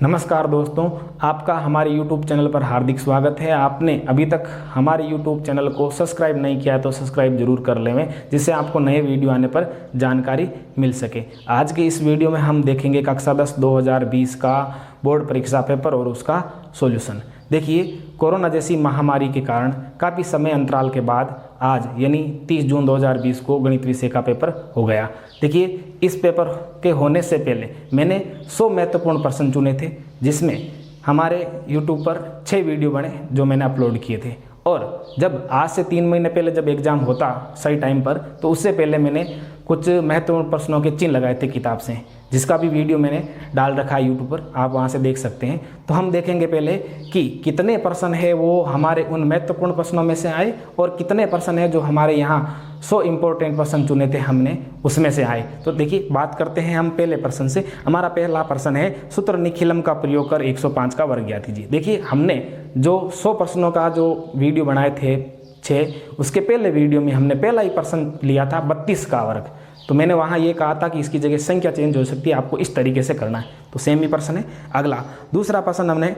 नमस्कार दोस्तों, आपका हमारे YouTube चैनल पर हार्दिक स्वागत है। आपने अभी तक हमारे YouTube चैनल को सब्सक्राइब नहीं किया है तो सब्सक्राइब जरूर कर लें, जिससे आपको नए वीडियो आने पर जानकारी मिल सके। आज के इस वीडियो में हम देखेंगे कक्षा 10 2020 का बोर्ड परीक्षा पेपर और उसका सॉल्यूशन। देखिए, कोरोना जैसी महामारी के कारण काफ़ी समय अंतराल के बाद आज यानी 30 जून 2020 को गणित विषय का पेपर हो गया। देखिए, इस पेपर के होने से पहले मैंने 100 महत्वपूर्ण प्रश्न चुने थे, जिसमें हमारे YouTube पर 6 वीडियो बने जो मैंने अपलोड किए थे। और जब आज से 3 महीने पहले जब एग्ज़ाम होता सही टाइम पर, तो उससे पहले मैंने कुछ महत्वपूर्ण प्रश्नों के चिन्ह लगाए थे किताब से, जिसका भी वीडियो मैंने डाल रखा है यूट्यूब पर, आप वहां से देख सकते हैं। तो हम देखेंगे पहले कि कितने प्रश्न है वो हमारे उन महत्वपूर्ण प्रश्नों में से आए और कितने प्रश्न है जो हमारे यहाँ 100 इंपॉर्टेंट प्रश्न चुने थे हमने उसमें से आए। तो देखिए, बात करते हैं हम पहले प्रश्न से। हमारा पहला प्रश्न है, सूत्र निखिलम का प्रयोग कर 105 का वर्ग ज्ञात कीजिए। देखिए, हमने जो 100 प्रश्नों का जो वीडियो बनाए थे 6, उसके पहले वीडियो में हमने पहला ही प्रश्न लिया था 32 का वर्ग। तो मैंने वहाँ ये कहा था कि इसकी जगह संख्या चेंज हो सकती है, आपको इस तरीके से करना है। तो सेम ही प्रश्न है। अगला दूसरा प्रश्न हमने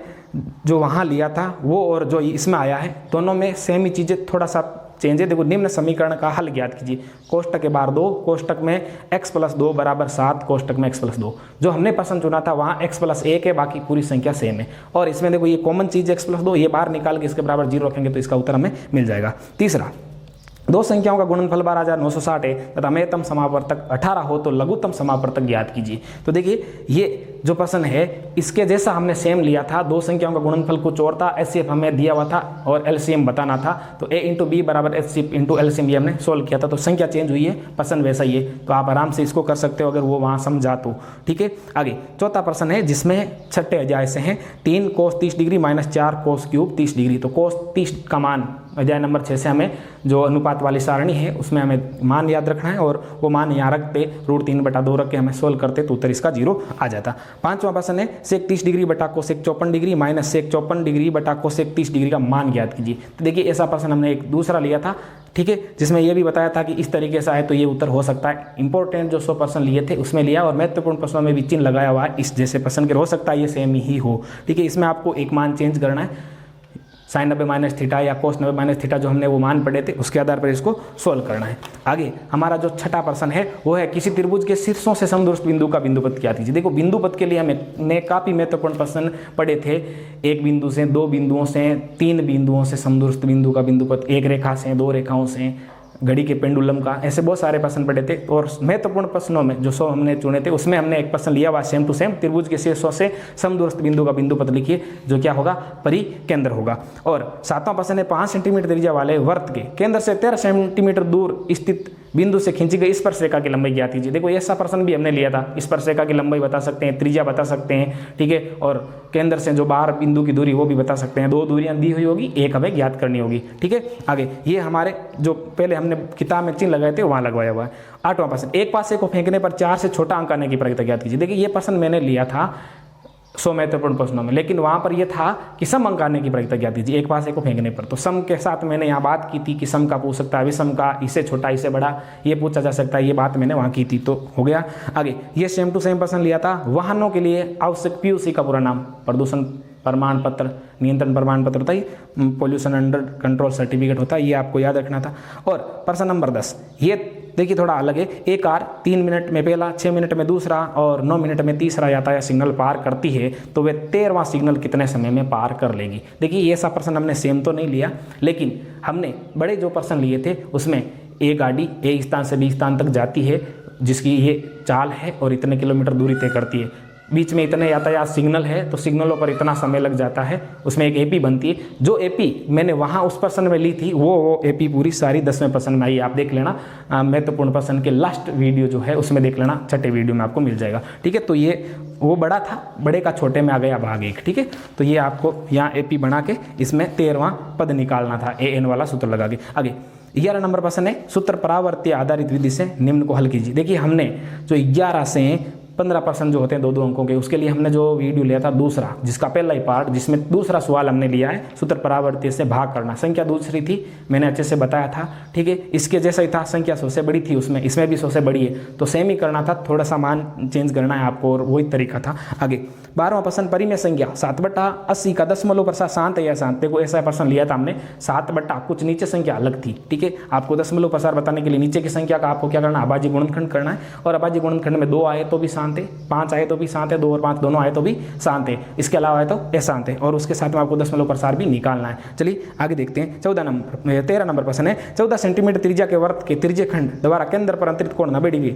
जो वहाँ लिया था वो और जो इसमें आया है, दोनों में सेम ही चीज़ें, थोड़ा सा चेंज है। देखो, निम्न समीकरण का हल ज्ञात कीजिए। कोष्टक के बाहर 2, कोष्टक में x+2 बराबर 7, कोष्टक में x+2। जो हमने प्रश्न चुना था वहाँ x+1 है, बाकी पूरी संख्या सेम है। और इसमें देखो, ये कॉमन चीज़ x+2, ये बाहर निकाल के इसके बराबर 0 रखेंगे तो इसका उत्तर हमें मिल जाएगा। तीसरा, दो संख्याओं का गुणनफल 12960 है तथा महत्तम समापवर्तक 18 हो तो लघुत्तम समापवर्तक ज्ञात कीजिए। तो देखिए, ये जो प्रश्न है इसके जैसा हमने सेम लिया था। दो संख्याओं का गुणनफल कुछ और था, HCF हमें दिया हुआ था और LCM बताना था। तो A × B बराबर HCF × LCM ये हमने सोल्व किया था। तो संख्या चेंज हुई है, प्रश्न वैसा ही है। तो आप आराम से इसको कर सकते हो अगर वो वहाँ समझा तो। ठीक है, आगे चौथा प्रश्न है जिसमें छठे अध्याय से हैं 3 cos 30 degree - 4 cos cube 30 degree. तो cos 30 का मान अध्याय नंबर 6 से हमें जो अनुपात वाली सारणी है उसमें हमें मान याद रखना है और वो मान यहाँ रखते √3/2 रख के हमें सोल्व करते तो उत्तर इसका 0 आ जाता। पांचवा प्रश्न है sec 30 डिग्री बटा cosec 54 डिग्री - sec 54 डिग्री बटा cosec 30 डिग्री का मान ज्ञात कीजिए। तो देखिए, ऐसा प्रश्न हमने एक दूसरा लिया था, ठीक है, जिसमें यह भी बताया था कि इस तरीके से आए तो ये उत्तर हो सकता है। इंपॉर्टेंट जो 100 प्रश्न लिए थे उसमें लिया और महत्वपूर्ण प्रश्नों में भी चिन्ह लगाया हुआ है इस जैसे प्रश्न के, हो सकता है ये सेम ही हो। ठीक है, इसमें आपको एक मान चेंज करना है, sin 90 - थीटा या cos 90 - थीटा जो हमने वो मान पढ़े थे उसके आधार पर इसको सोल्व करना है। आगे हमारा जो छठा प्रश्न है वो है किसी त्रिभुज के शीर्षों से समदूरस्थ बिंदु का बिंदुपथ ज्ञात कीजिए। देखो, बिंदुपथ के लिए हमने काफ़ी महत्वपूर्ण प्रश्न पढ़े थे। एक बिंदु से, 2 बिंदुओं से, 3 बिंदुओं से समदूरस्थ बिंदु का बिंदुपथ, एक रेखा से, 2 रेखाओं से, घड़ी के पेंडुलम का, ऐसे बहुत सारे प्रश्न पढ़े थे। और महत्वपूर्ण प्रश्नों में जो 100 हमने चुने थे उसमें हमने एक प्रश्न लिया हुआ सेम टू सेम, त्रिभुज के शीर्षों से समदूरस्थ बिंदु का बिंदुपथ लिखिए, जो क्या होगा, परिकेंद्र होगा। और सातवां प्रश्न है 5 सेंटीमीटर त्रिज्या वाले वृत्त के केंद्र से 13 सेंटीमीटर दूर स्थित बिंदु से खींची गई स्पर्शरेखा की लंबाई ज्ञात कीजिए। देखो, ऐसा प्रश्न भी हमने लिया था, स्पर्शरेखा की लंबाई बता सकते हैं, त्रिज्या बता सकते हैं, ठीक है, और केंद्र से जो बाहर बिंदु की दूरी वो भी बता सकते हैं। 2 दूरियां दी हुई होगी, एक हमें ज्ञात करनी होगी। ठीक है, आगे ये हमारे जो पहले हमने किताब में चिन्ह लगाए थे वहां लगवाया हुआ है। आठवां प्रश्न, एक पासे को फेंकने पर 4 से छोटा अंक आने की प्रक्रिया ज्ञात कीजिए। देखिए, ये प्रश्न मैंने लिया था 100 महत्वपूर्ण प्रश्नों में, लेकिन वहां पर यह था कि सम अंक आने की प्रक्रिया ज्ञात कीजिए एक पासे को फेंकने पर। तो सम के साथ मैंने यहाँ बात की थी कि सम का पूछ सकता है, विषम का, इससे छोटा इससे बड़ा ये पूछा जा सकता है, ये बात मैंने वहाँ की थी। तो हो गया। आगे ये सेम टू सेम प्रश्न लिया था, वाहनों के लिए आवश्यक PUC का पूरा नाम, प्रदूषण प्रमाण पत्र, नियंत्रण प्रमाण पत्र होता है, पोल्यूशन अंडर कंट्रोल सर्टिफिकेट होता है, ये आपको याद रखना था। और प्रश्न नंबर 10, ये देखिए थोड़ा अलग है। एक कार 3 मिनट में पहला, 6 मिनट में दूसरा और 9 मिनट में तीसरा यातायात सिग्नल पार करती है तो वह 13वां सिग्नल कितने समय में पार कर लेगी। देखिए, ये ऐसा प्रश्न हमने सेम तो नहीं लिया, लेकिन हमने बड़े जो प्रश्न लिए थे उसमें एक गाड़ी A स्थान से B स्थान तक जाती है जिसकी ये चाल है और इतने किलोमीटर दूरी तय करती है, बीच में इतने यातायात सिग्नल है तो सिग्नलों पर इतना समय लग जाता है, उसमें एक AP बनती है। जो AP मैंने वहाँ उस प्रश्न में ली थी वो AP पूरी सारी 10वें प्रश्न में आई, आप देख लेना। महत्वपूर्ण प्रश्न के लास्ट वीडियो जो है उसमें देख लेना, छठे वीडियो में आपको मिल जाएगा। ठीक है, तो ये वो बड़ा था, बड़े का छोटे में आ गया भाग 1। ठीक है, तो ये आपको यहाँ AP बना के इसमें 13वां पद निकालना था, AN वाला सूत्र लगा के। आगे 11 नंबर प्रश्न है, सूत्र परावर्तीय आधारित विधि से निम्न को हल कीजिए। देखिए, हमने जो 11 से 15% जो होते हैं 2-2 अंकों के, उसके लिए हमने जो वीडियो लिया था दूसरा, जिसका पहला ही पार्ट, जिसमें दूसरा सवाल हमने लिया है सूत्र परावर्ती से भाग करना। संख्या दूसरी थी, मैंने अच्छे से बताया था, ठीक है। इसके जैसा ही था, संख्या 100 से बड़ी थी उसमें, इसमें भी 100 से बड़ी है, तो सेम ही करना था, थोड़ा सा मान चेंज करना है आपको, और वही तरीका था। आगे 12वां प्रश्न, परिमेय संख्या 7/80 का दशमलव प्रसार शांत है या शांत। देखो ऐसा प्रश्न लिया था हमने, 7/, कुछ नीचे संख्या अलग थी, ठीक है। आपको दशमलव प्रसार बताने के लिए नीचे की संख्या का आपको क्या करना है, अभाज्य गुणनखंड करना है, और अभाज्य गुणनखंड में 2 आए तो भी शांत है, 5 आए तो भी शांत है, 2 और 5 दोनों आए तो भी शांत है, इसके अलावा आए तो अशांत है, और उसके साथ में आपको दशमलव प्रसार भी निकालना है। चलिए आगे देखते हैं। 13 नंबर प्रश्न है, 14 सेंटीमीटर त्रिज्या के वृत्त के त्रिज्यखंड द्वारा केंद्र पर अंतरित कोण 90 डिग्री,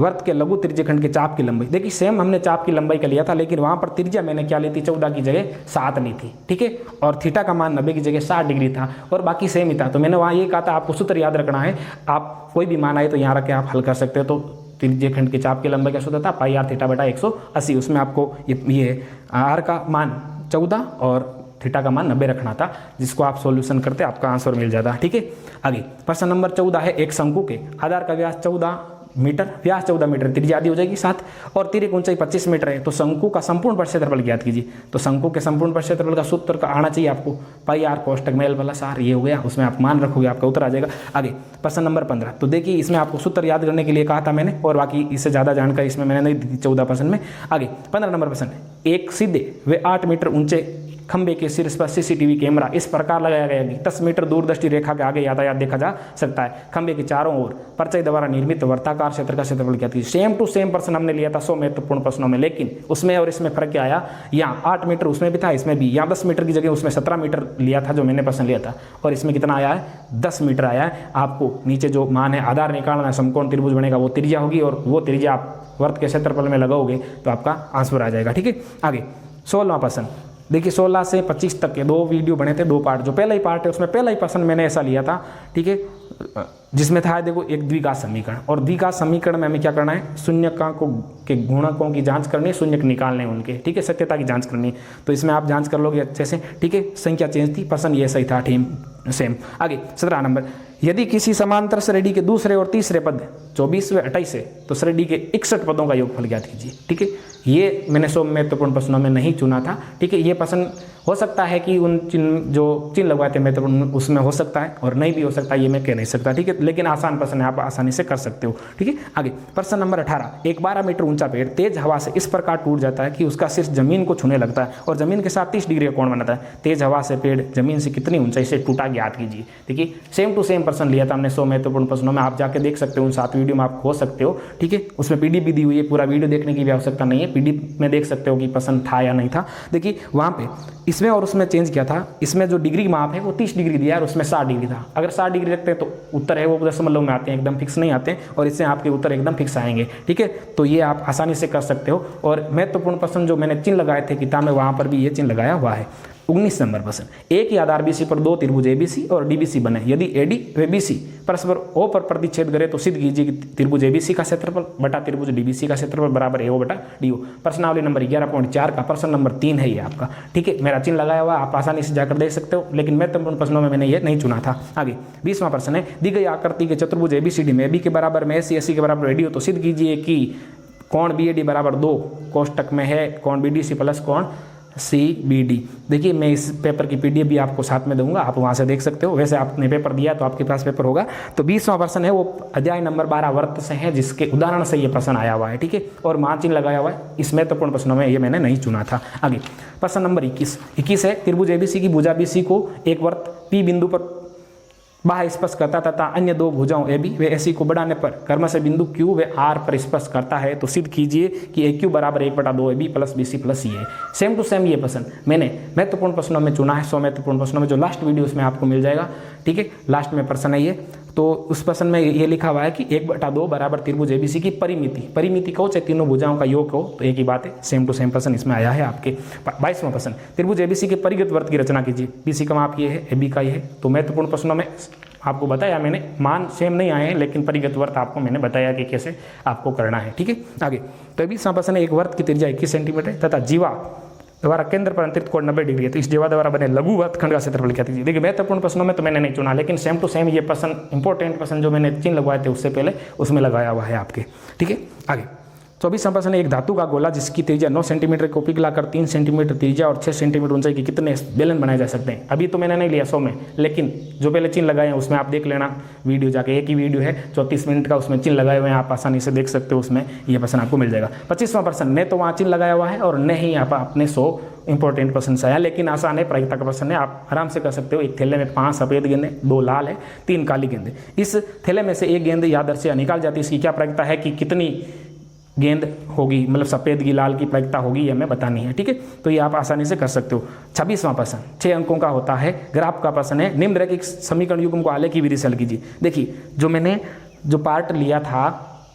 वृत्त के लघु त्रिज्यखंड के चाप की लंबाई। देखिए सेम हमने चाप की लंबाई का लिया था, लेकिन वहां पर त्रिज्या मैंने क्या ली थी, 14 की जगह 7 ली थी, ठीक है, और थीटा का मान 90 की जगह 60 डिग्री था, और बाकी सेम ही था। तो मैंने वहां ये कहा था आपको सूत्र याद रखना है, आप कोई भी मान आए तो यहाँ रख के आप हल कर सकते हो। तो त्रिज्यखंड के चाप की लंबाई का सूत्र था पाई r थीटा बटा 180, उसमें आपको ये r का मान 14 और थीटा का मान 90 रखना था, जिसको आप सॉल्यूशन करते आपका आंसर मिल जाता, ठीक है। आगे प्रश्न नंबर 14 है, एक शंकु के आधार का व्यास 14 मीटर, व्यास 14 मीटर, त्रिज्या आदि हो जाएगी 7, और तिर्य की ऊंचाई 25 मीटर है, तो शंकु का संपूर्ण प्रक्षेत्रफल ज्ञात कीजिए। तो शंकु के संपूर्ण प्रक्षेत्रफल का सूत्र का आना चाहिए आपको, पाई r कोष्टक में l प्लस r, ये हो गया, उसमें आप मान रखोगे आपका उत्तर आ जाएगा। आगे प्रश्न नंबर 15, तो देखिए इसमें आपको सूत्र याद करने के लिए कहा था मैंने, और बाकी इससे ज़्यादा जानकारी इसमें मैंने नहीं दी थी 14 प्रश्न में। आगे 15 नंबर प्रश्न, एक सीधे व 8 मीटर ऊंचे खंबे के शीर्ष पर सीसीटीवी कैमरा इस प्रकार लगाया गया कि 10 मीटर दूरदृष्टि रेखा के आगे यातायात देखा जा सकता है। खंबे के चारों ओर परछाई द्वारा निर्मित वर्ताकार क्षेत्र का क्षेत्रफल क्या थी। सेम टू सेम प्रश्न हमने लिया था 100 महत्वपूर्ण प्रश्नों में, लेकिन उसमें और इसमें फर्क क्या आया, यहाँ 8 मीटर उसमें भी था, इसमें भी, यहाँ 10 मीटर की जगह उसमें 17 मीटर लिया था जो मैंने प्रश्न लिया था, और इसमें कितना आया है, 10 मीटर आया है। आपको नीचे जो मान है आधार निकालना है, समकोण त्रिभुज बनेगा, वो त्रिज्या होगी, और वो त्रिज्या आप वर्त के क्षेत्रफल में लगाओगे तो आपका आंसर आ जाएगा, ठीक है। आगे 16वां प्रश्न, देखिए 16 से 25 तक के 2 वीडियो बने थे, 2 पार्ट। जो पहला ही पार्ट है उसमें पहला ही प्रश्न मैंने ऐसा लिया था, ठीक है, जिसमें था देखो एक द्विघात समीकरण, और द्विघात समीकरण में हमें क्या करना है, शून्यकों के गुणकों की जांच करनी है, शून्यक निकालने उनके, ठीक है, सत्यता की जांच करनी है। तो इसमें आप जांच कर लोगे अच्छे से, ठीक है। संख्या चेंज थी, प्रश्न ये सही था, सेम। आगे 17 नंबर, यदि किसी समांतर श्रेणी के दूसरे और तीसरे पद 24 व 28 है तो श्रेणी के 61 पदों का योगफल ज्ञात कीजिए, ठीक है। ये मैंने 100 महत्वपूर्ण प्रश्नों में नहीं चुना था, ठीक है। ये प्रश्न हो सकता है कि उन जो चिन्ह लगवाए थे महत्वपूर्ण उसमें हो सकता है, और नहीं भी हो सकता, ये मैं कह नहीं सकता, ठीक है, लेकिन आसान प्रश्न है, आप आसानी से कर सकते हो, ठीक है। आगे प्रश्न नंबर 18, एक 12 मीटर ऊंचा पेड़ तेज हवा से इस प्रकार टूट जाता है कि उसका शीर्ष जमीन को छूने लगता है और जमीन के साथ 30 डिग्री का कोण बनाता है। तेज हवा से पेड़ जमीन से कितनी ऊंचाई से टूटा ज्ञात कीजिए। देखिए सेम टू सेम प्रश्न लिया था हमने 100 महत्वपूर्ण प्रश्नों में, आप जाके देख सकते हो, उन 7 वीडियो में आप हो सकते हो, ठीक है। उसमें पीडीएफ भी दी हुई है, पूरा वीडियो देखने की भी आवश्यकता नहीं है, पीडीएफ में देख सकते हो कि प्रश्न था या नहीं था। देखिए वहाँ पे इसमें और उसमें चेंज किया था, इसमें जो डिग्री माप है वो 30 डिग्री दिया है और उसमें 60 डिग्री था। अगर 60 डिग्री रखते हैं तो उत्तर है वो दशमलव में आते हैं, एकदम फिक्स नहीं आते, और इससे आपके उत्तर एकदम फिक्स आएंगे, ठीक है। तो ये आप आसानी से कर सकते हो। और महत्वपूर्ण प्रश्न जो मैंने चिन्ह लगाए थे किताब में, वहाँ पर भी ये चिन्ह लगाया हुआ है। 19 नंबर प्रश्न, एक ही आधार बीसी पर 2 त्रिभुज एबीसी और डीबीसी बने, यदि एडी व बीसी परस्पर ओ पर प्रतिच्छेद करे तो सिद्ध कीजिए कि त्रिभुज एबीसी का क्षेत्रफल बटा त्रिभुज डीबीसी का क्षेत्रफल बराबर एओ बटा डीओ। प्रश्नावली नंबर 11.4 का प्रश्न नंबर 3 है ये आपका, ठीक है। मेरा चिन्ह लगाया हुआ, आप आसानी से जाकर देख सकते हो, लेकिन महत्वपूर्ण प्रश्नों में मैंने ये नहीं चुना था। आगे 20वां प्रश्न है, दी गई आकृति के चतुर्भुज एबीसीडी में बी के बराबर में एसी के बराबर एडी हो तो सिद्ध कीजिए कि कोण बीएडी बराबर 2 कोष्टक में है कोण बीडीसी प्लस कोण CBD। देखिए मैं इस पेपर की PDF भी आपको साथ में दूंगा, आप वहाँ से देख सकते हो। वैसे आपने पेपर दिया तो आपके पास पेपर होगा। तो 20वां प्रश्न है वो अध्याय नंबर 12 वर्त से है, जिसके उदाहरण से ये प्रश्न आया हुआ है, ठीक है, और महाचिन्ह लगाया हुआ है। इस महत्वपूर्ण प्रश्नों में ये मैंने नहीं चुना था। आगे प्रश्न नंबर 21 है, त्रिभुज ABC की भुजा BC को एक वर्त P बिंदु पर बाह्य स्पर्श करता तथा अन्य 2 भुजाओं AB व AC को बढ़ाने पर क्रमशः बिंदु Q व R पर स्पर्श करता है तो सिद्ध कीजिए कि AQ बराबर 1/2 AB प्लस BC प्लस ये है। सेम टू सेम ये प्रश्न मैंने महत्वपूर्ण प्रश्नों में चुना है, 100 महत्वपूर्ण प्रश्नों में, जो लास्ट वीडियो उसमें आपको मिल जाएगा, ठीक है। लास्ट में प्रश्न है ये। तो उस प्रश्न में ये लिखा हुआ है कि 1/2 बराबर त्रिभुज ABC की परिमिति कहो चाहे तीनों भुजाओं का योग हो, तो एक ही बात है। सेम टू सेम प्रश्न इसमें आया है आपके। 22वां प्रश्न, त्रिभुज ABC के परिगत वर्त की रचना कीजिए। BC का माप ये है, AB का ये है। तो महत्वपूर्ण प्रश्नों में आपको बताया मैंने, मान सेम नहीं आए हैं, लेकिन परिगत वर्त आपको मैंने बताया कि कैसे आपको करना है, ठीक है। आगे तो 20वां प्रश्न है, एक वर्त की त्रिज्या 21 सेंटीमीटर तथा जीवा द्वारा केंद्र पर अंतरित कोण 90 डिग्री है, तो इस जीवा द्वारा बने लघु वर्तखंड का क्षेत्रफल क्या कीजिए। देखिए महत्वपूर्ण प्रश्नों में तो मैंने नहीं चुना, लेकिन सेम टू सेम ये प्रश्न इंपॉर्टेंट प्रश्न जो मैंने चिन्ह लगवाए थे उससे पहले उसमें लगाया हुआ है आपके, ठीक है। आगे 24वां प्रश्न है, एक धातु का गोला जिसकी त्रिज्या 9 सेंटीमीटर को पिघलाकर 3 सेंटीमीटर त्रिज्या और 6 सेंटीमीटर ऊंचाई के कितने बेलन बनाए जा सकते हैं। अभी तो मैंने नहीं लिया 100 में, लेकिन जो पहले चिन्ह लगाए हैं उसमें आप देख लेना वीडियो जाके, एक ही वीडियो है 34 मिनट का, उसमें चिन्ह लगाए हुए हैं, आप आसानी से देख सकते हो, उसमें ये प्रश्न आपको मिल जाएगा। 25वां प्रश्न, न तो वहाँ चिन्ह लगाया हुआ है और न ही आप अपने 100 इंपॉर्टेंट प्रश्न से आया, लेकिन आसान है, प्रायिकता का प्रश्न है, आप आराम से कर सकते हो। एक थैले में 5 सफेद गेंदे, 2 लाल है, 3 काली गेंदे। इस थैले में से एक गेंद या दर से निकाल जाती है, इसकी क्या प्रायिकता है कि कितनी गेंद होगी, मतलब सफेद की लाल की प्रायिकता होगी, ये हमें बतानी है। ठीक है, तो ये आप आसानी से कर सकते हो। 26वां प्रश्न 6 अंकों का होता है, ग्राफ का प्रश्न है, निम्नलिखित समीकरण युग्म को आलेख की विधि से हल कीजिए। देखिए, जो मैंने जो पार्ट लिया था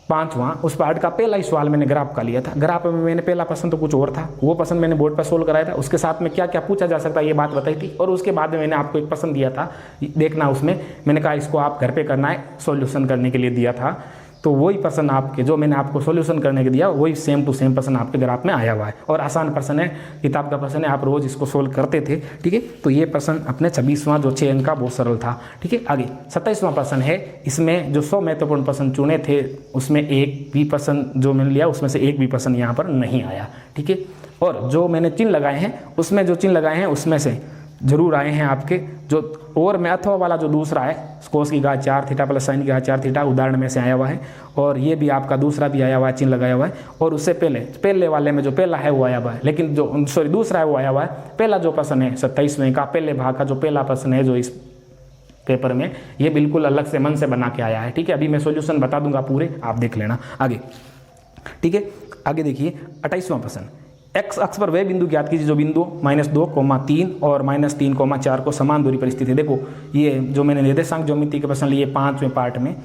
5वां, उस पार्ट का पहला ही सवाल मैंने ग्राफ का लिया था। ग्राफ में मैंने पहला प्रश्न तो कुछ और था, वो प्रश्न मैंने बोर्ड पर सोल्व कराया था, उसके साथ में क्या क्या पूछा जा सकता है ये बात बताई थी, और उसके बाद में मैंने आपको एक प्रश्न दिया था, देखना उसमें मैंने कहा इसको आप घर पे करना है, सॉल्यूशन करने के लिए दिया था। तो वही प्रश्न आपके जो मैंने आपको सॉल्यूशन करने के दिया, वही सेम टू सेम प्रश्न आपके ग्राफ में आया हुआ है, और आसान प्रश्न है, किताब का प्रश्न है, आप रोज इसको सोल्व करते थे। ठीक है, तो ये प्रश्न अपने 26वां जो 6 अंक का बहुत सरल था। ठीक है, आगे 27वां प्रश्न है, इसमें जो 100 महत्वपूर्ण प्रश्न चुने थे उसमें एक भी प्रश्न जो मैंने लिया उसमें से एक भी प्रश्न यहाँ पर नहीं आया। ठीक है, और जो मैंने चिन्ह लगाए हैं उसमें जो चिन्ह लगाए हैं उसमें से जरूर आए हैं आपके, जो और में अथवा वाला जो दूसरा है, कोस की घात 4 थीटा प्लस साइन की घात 4 थीटा उदाहरण में से आया हुआ है, और ये भी आपका दूसरा भी आया हुआ है, चिन्ह लगाया हुआ है, और उससे पहले वाले में जो पहला है वो आया हुआ है, लेकिन जो दूसरा है वो आया हुआ है। पहला जो प्रश्न है 27वें का पहले भाग का जो पहला प्रश्न है जो इस पेपर में, ये बिल्कुल अलग से मन से बना के आया है। ठीक है, अभी मैं सॉल्यूशन बता दूंगा पूरे, आप देख लेना आगे। ठीक है, आगे देखिए 28वां प्रश्न, एक्स अक्ष पर वह बिंदु ज्ञात कीजिए जो बिंदु -2,3 और -3,4 को समान दूरी पर स्थित है। देखो, ये जो मैंने निर्देशांक ज्योमेट्री के प्रश्न लिए 5वें पार्ट में,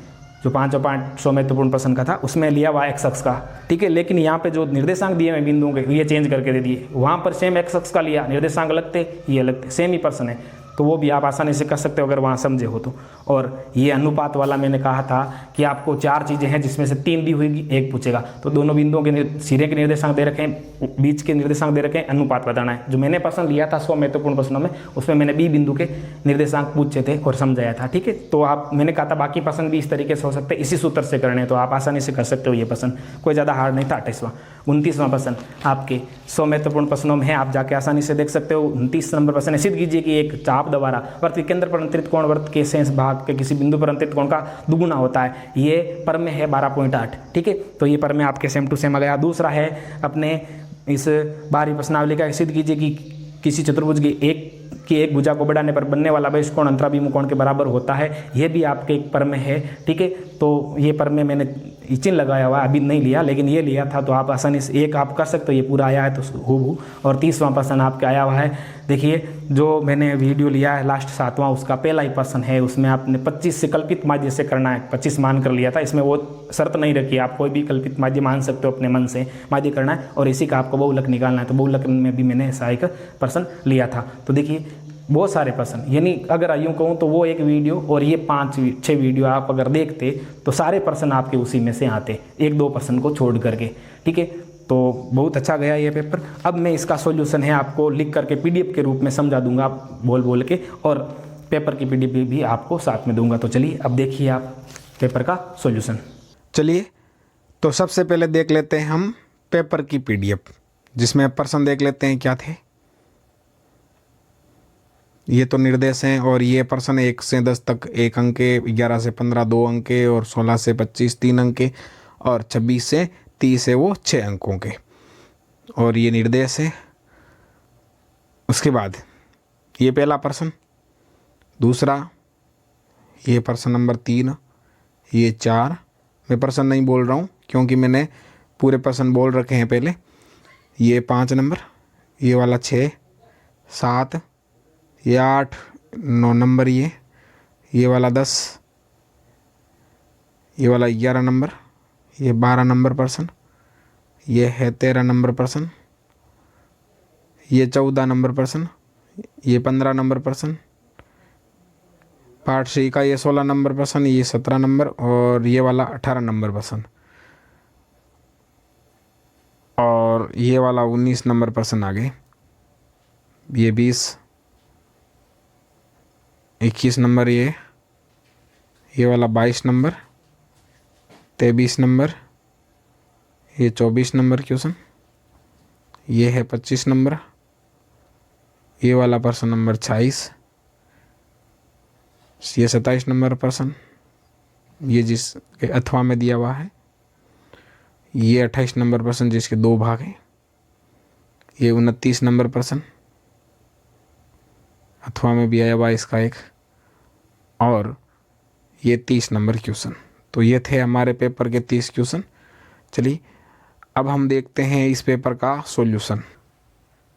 जो 5वां पार्ट 100 महत्वपूर्ण प्रश्न का था, उसमें लिया हुआ एक्स अक्ष का। ठीक है, लेकिन यहाँ पे जो निर्देशांक दिए हैं बिंदुओं के, ये चेंज करके दे दिए, वहाँ पर सेम एक्स अक्ष का लिया, निर्देशांक अलग थे, ये अलग थे, सेम ही प्रश्न है, तो वो भी आप आसानी से कर सकते हो अगर वहाँ समझे हो तो। और ये अनुपात वाला मैंने कहा था कि आपको 4 चीज़ें हैं जिसमें से 3 दी होगी, एक पूछेगा, तो दोनों बिंदुओं के सिरे के निर्देशांक दे रखे हैं, बीच के निर्देशांक दे रखे हैं, अनुपात बताना है। जो मैंने प्रश्न लिया था 100 महत्वपूर्ण प्रश्नों में, उसमें मैंने बी बिंदु के निर्देशांक पूछे थे और समझाया था। ठीक है, तो आप मैंने कहा था बाकी प्रश्न भी इस तरीके से हो सकते हैं, इसी सूत्र से करने, तो आप आसानी से कर सकते हो ये प्रश्न, कोई ज़्यादा हार्ड नहीं था। 28वां 29वां प्रश्न आपके 100 महत्वपूर्ण प्रश्नों में है, आप जाके आसानी से देख सकते हो। 29 नंबर प्रश्न है, सिद्ध कीजिए कि एक चाप द्वारा वृत्त के केंद्र पर अंतरित कोण वृत्त के शेष भाग के किसी बिंदु पर अंतरित कोण का दुगुना होता है। ये प्रमेय है 12.8। ठीक है, तो ये प्रमेय आपके सेम टू सेम आ गया। दूसरा है अपने इस बाहरी प्रश्नावली का, सिद्ध कीजिए कि किसी चतुर्भुज की एक भुजा को बढ़ाने पर बनने वाला बहिष्ठ कोण अंतराभिमुख कोण के बराबर होता है। यह भी आपके एक प्रमेय है। ठीक है, तो ये प्रमेय मैंने चिन्ह लगाया हुआ अभी नहीं लिया, लेकिन ये लिया था, तो आप आसानी से एक आप कर सकते हो, ये पूरा आया है तो हूबहू। और 30वां प्रश्न आपके आया हुआ है, देखिए जो मैंने वीडियो लिया है लास्ट 7वां, उसका पहला ही प्रश्न है, उसमें आपने 25 से कल्पित माध्य से करना है, 25 मान कर लिया था, इसमें वो शर्त नहीं रखी, आप कोई भी कल्पित माध्य मान सकते हो अपने मन से, माध्य करना है, और इसी का आपको बहुलक निकालना है। तो बहुलक में भी मैंने ऐसा एक प्रश्न लिया था। तो देखिए बहुत सारे प्रश्न, यानी अगर यूँ कहूँ तो वो एक वीडियो और ये 5-6 वीडियो आप अगर देखते तो सारे प्रश्न आपके उसी में से आते, 1-2 प्रश्न को छोड़ करके। ठीक है, तो बहुत अच्छा गया ये पेपर। अब मैं इसका सॉल्यूशन है आपको लिख करके पीडीएफ के रूप में समझा दूंगा बोल बोल के, और पेपर की पीडीएफ भी आपको साथ में दूंगा। तो चलिए अब देखिए आप पेपर का सॉल्यूशन। चलिए तो सबसे पहले देख लेते हैं हम पेपर की पीडीएफ, जिसमें प्रश्न देख लेते हैं क्या थे। ये तो निर्देश हैं, और ये प्रश्न 1 से 10 तक 1 अंक के, 11 से 15 2 अंक के, और 16 से 25 3 अंक के, और 26 से 30 है वो 6 अंकों के, और ये निर्देश है। उसके बाद ये पहला प्रश्न, दूसरा ये प्रश्न नंबर 3, ये 4, मैं प्रश्न नहीं बोल रहा हूँ क्योंकि मैंने पूरे प्रश्न बोल रखे हैं पहले। ये 5 नंबर, ये वाला 6, 7, ये 8, 9 नंबर, ये वाला 10, ये वाला 11 नंबर, ये 12 नंबर प्रश्न, ये है 13 नंबर प्रश्न, ये 14 नंबर प्रश्न, ये 15 नंबर प्रश्न, पार्ट सी का ये 16 नंबर प्रश्न, ये 17 नंबर, और ये वाला 18 नंबर प्रश्न, और ये वाला 19 नंबर प्रश्न आ गए, ये 20, 21 नंबर, ये वाला 22 नंबर, 23 नंबर, ये 24 नंबर क्वेश्चन, ये है 25 नंबर, ये वाला प्रश्न नंबर 26, ये 27 नंबर प्रश्न, ये जिसके अथवा में दिया हुआ है, ये 28 नंबर प्रश्न जिसके 2 भाग हैं, ये 29 नंबर प्रश्न अथवा में भी आया हुआ इसका एक, और ये 30 नंबर क्वेश्चन। तो ये थे हमारे पेपर के 30 क्वेश्चन। चलिए अब हम देखते हैं इस पेपर का सॉल्यूशन।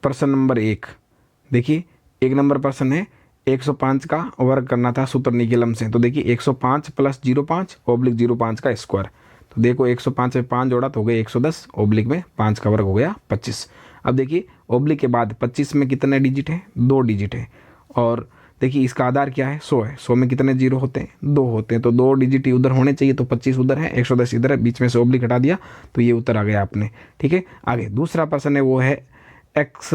प्रश्न नंबर 1 देखिए, 1 नंबर प्रश्न है 105 का वर्ग करना था सूत्र निकलम से। तो देखिए 105 प्लस 05 ओब्लिक 05 का स्क्वायर। तो देखो 105 में 5 जोड़ा तो हो गया 110, ओब्लिक में 5 का वर्ग हो गया 25। अब देखिए ओब्लिक के बाद 25 में कितने डिजिट है, 2 डिजिट है, और देखिए इसका आधार क्या है, 100 है। 100 में कितने जीरो होते हैं, 2 होते हैं, तो 2 डिजिट ही उधर होने चाहिए। तो 25 उधर है, 110 इधर है, बीच में से ओब्लिक हटा दिया तो ये उत्तर आ गया आपने। ठीक है, आगे दूसरा प्रश्न है वो है x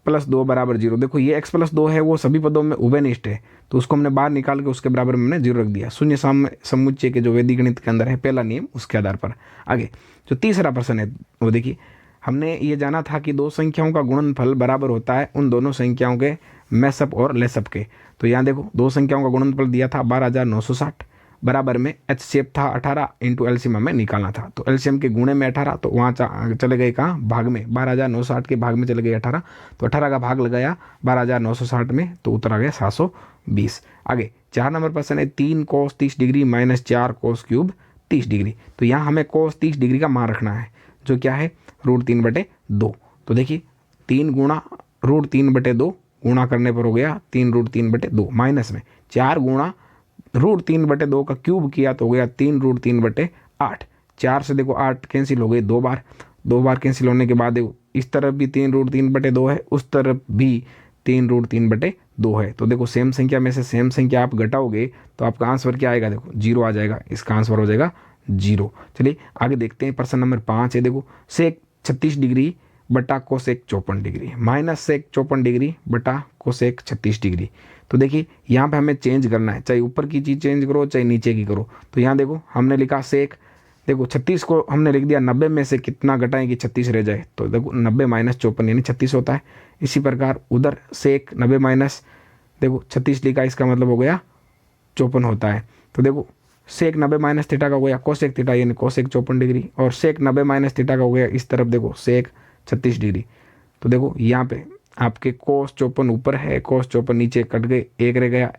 प्लस 2 बराबर 0। देखो ये x प्लस 2 है वो सभी पदों में उभयनिष्ठ है, तो उसको हमने बाहर निकाल के उसके बराबर में हमने 0 रख दिया। शून्य समुच्चय के जो वैदिक गणित के अंदर है पहला नियम, उसके आधार पर। आगे जो तीसरा प्रश्न है वो देखिए, हमने ये जाना था कि 2 संख्याओं का गुणनफल बराबर होता है उन दोनों संख्याओं के मैसअप और लेसअप के। तो यहाँ देखो 2 संख्याओं का गुणनफल दिया था 12,960, बराबर में HCF था 18 इंटू एलसीएम हमें निकालना था। तो एलसीएम के गुणे में 18, तो वहाँ चले गए कहाँ, भाग में, 12,960 के भाग में चले गए 18, तो 18 का भाग लगाया 12,960 में, तो उत्तर आ गया 720। आगे 4 नंबर प्रश्न है 3 cos 30 degree minus 4 cos cube 30 degree. तो यहाँ हमें cos 30 डिग्री का मान रखना है, जो क्या है √3/2। तो देखिए 3 गुणा √3/2 गुणा करने पर हो गया 3√3/2, माइनस में 4 गुणा √3/2 का क्यूब किया तो हो गया 3√3/8। 4 से देखो 8 कैंसिल हो गए 2 बार कैंसिल होने के बाद देखो इस तरफ भी 3√3/2 है, उस तरफ भी 3√3/2 है। तो देखो सेम संख्या में से सेम संख्या आप घटाओगे तो आपका आंसर क्या आएगा, देखो 0 आ जाएगा, इसका आंसर हो जाएगा 0। चलिए आगे देखते हैं। प्रश्न नंबर 5 है, देखो सेक 36 डिग्री बटा cosec 54 degree minus sec 54 degree बटा कोसेक 36 डिग्री। तो देखिए यहाँ पे हमें चेंज करना है, चाहे ऊपर की चीज़ चेंज करो चाहे नीचे की करो। तो यहाँ देखो हमने लिखा सेक, देखो 36 को हमने लिख दिया 90 में से कितना घटाएं कि 36 रह जाए, तो देखो 90 माइनस 54 यानी 36 होता है। इसी प्रकार उधर सेक 90 माइनस देखो 36 लिखा, इसका मतलब हो गया 54 होता है। तो देखो सेक 90 माइनस थीटा का हो गया कोसेक थीटा यानी कोसेक 54 डिग्री, और सेक 90 माइनस थीटा का हो गया इस तरफ देखो सेक 36 डिग्री। तो देखो यहाँ पे आपके कोस 54 ऊपर है, कोस 54 नीचे कट गए, 1 रह गया,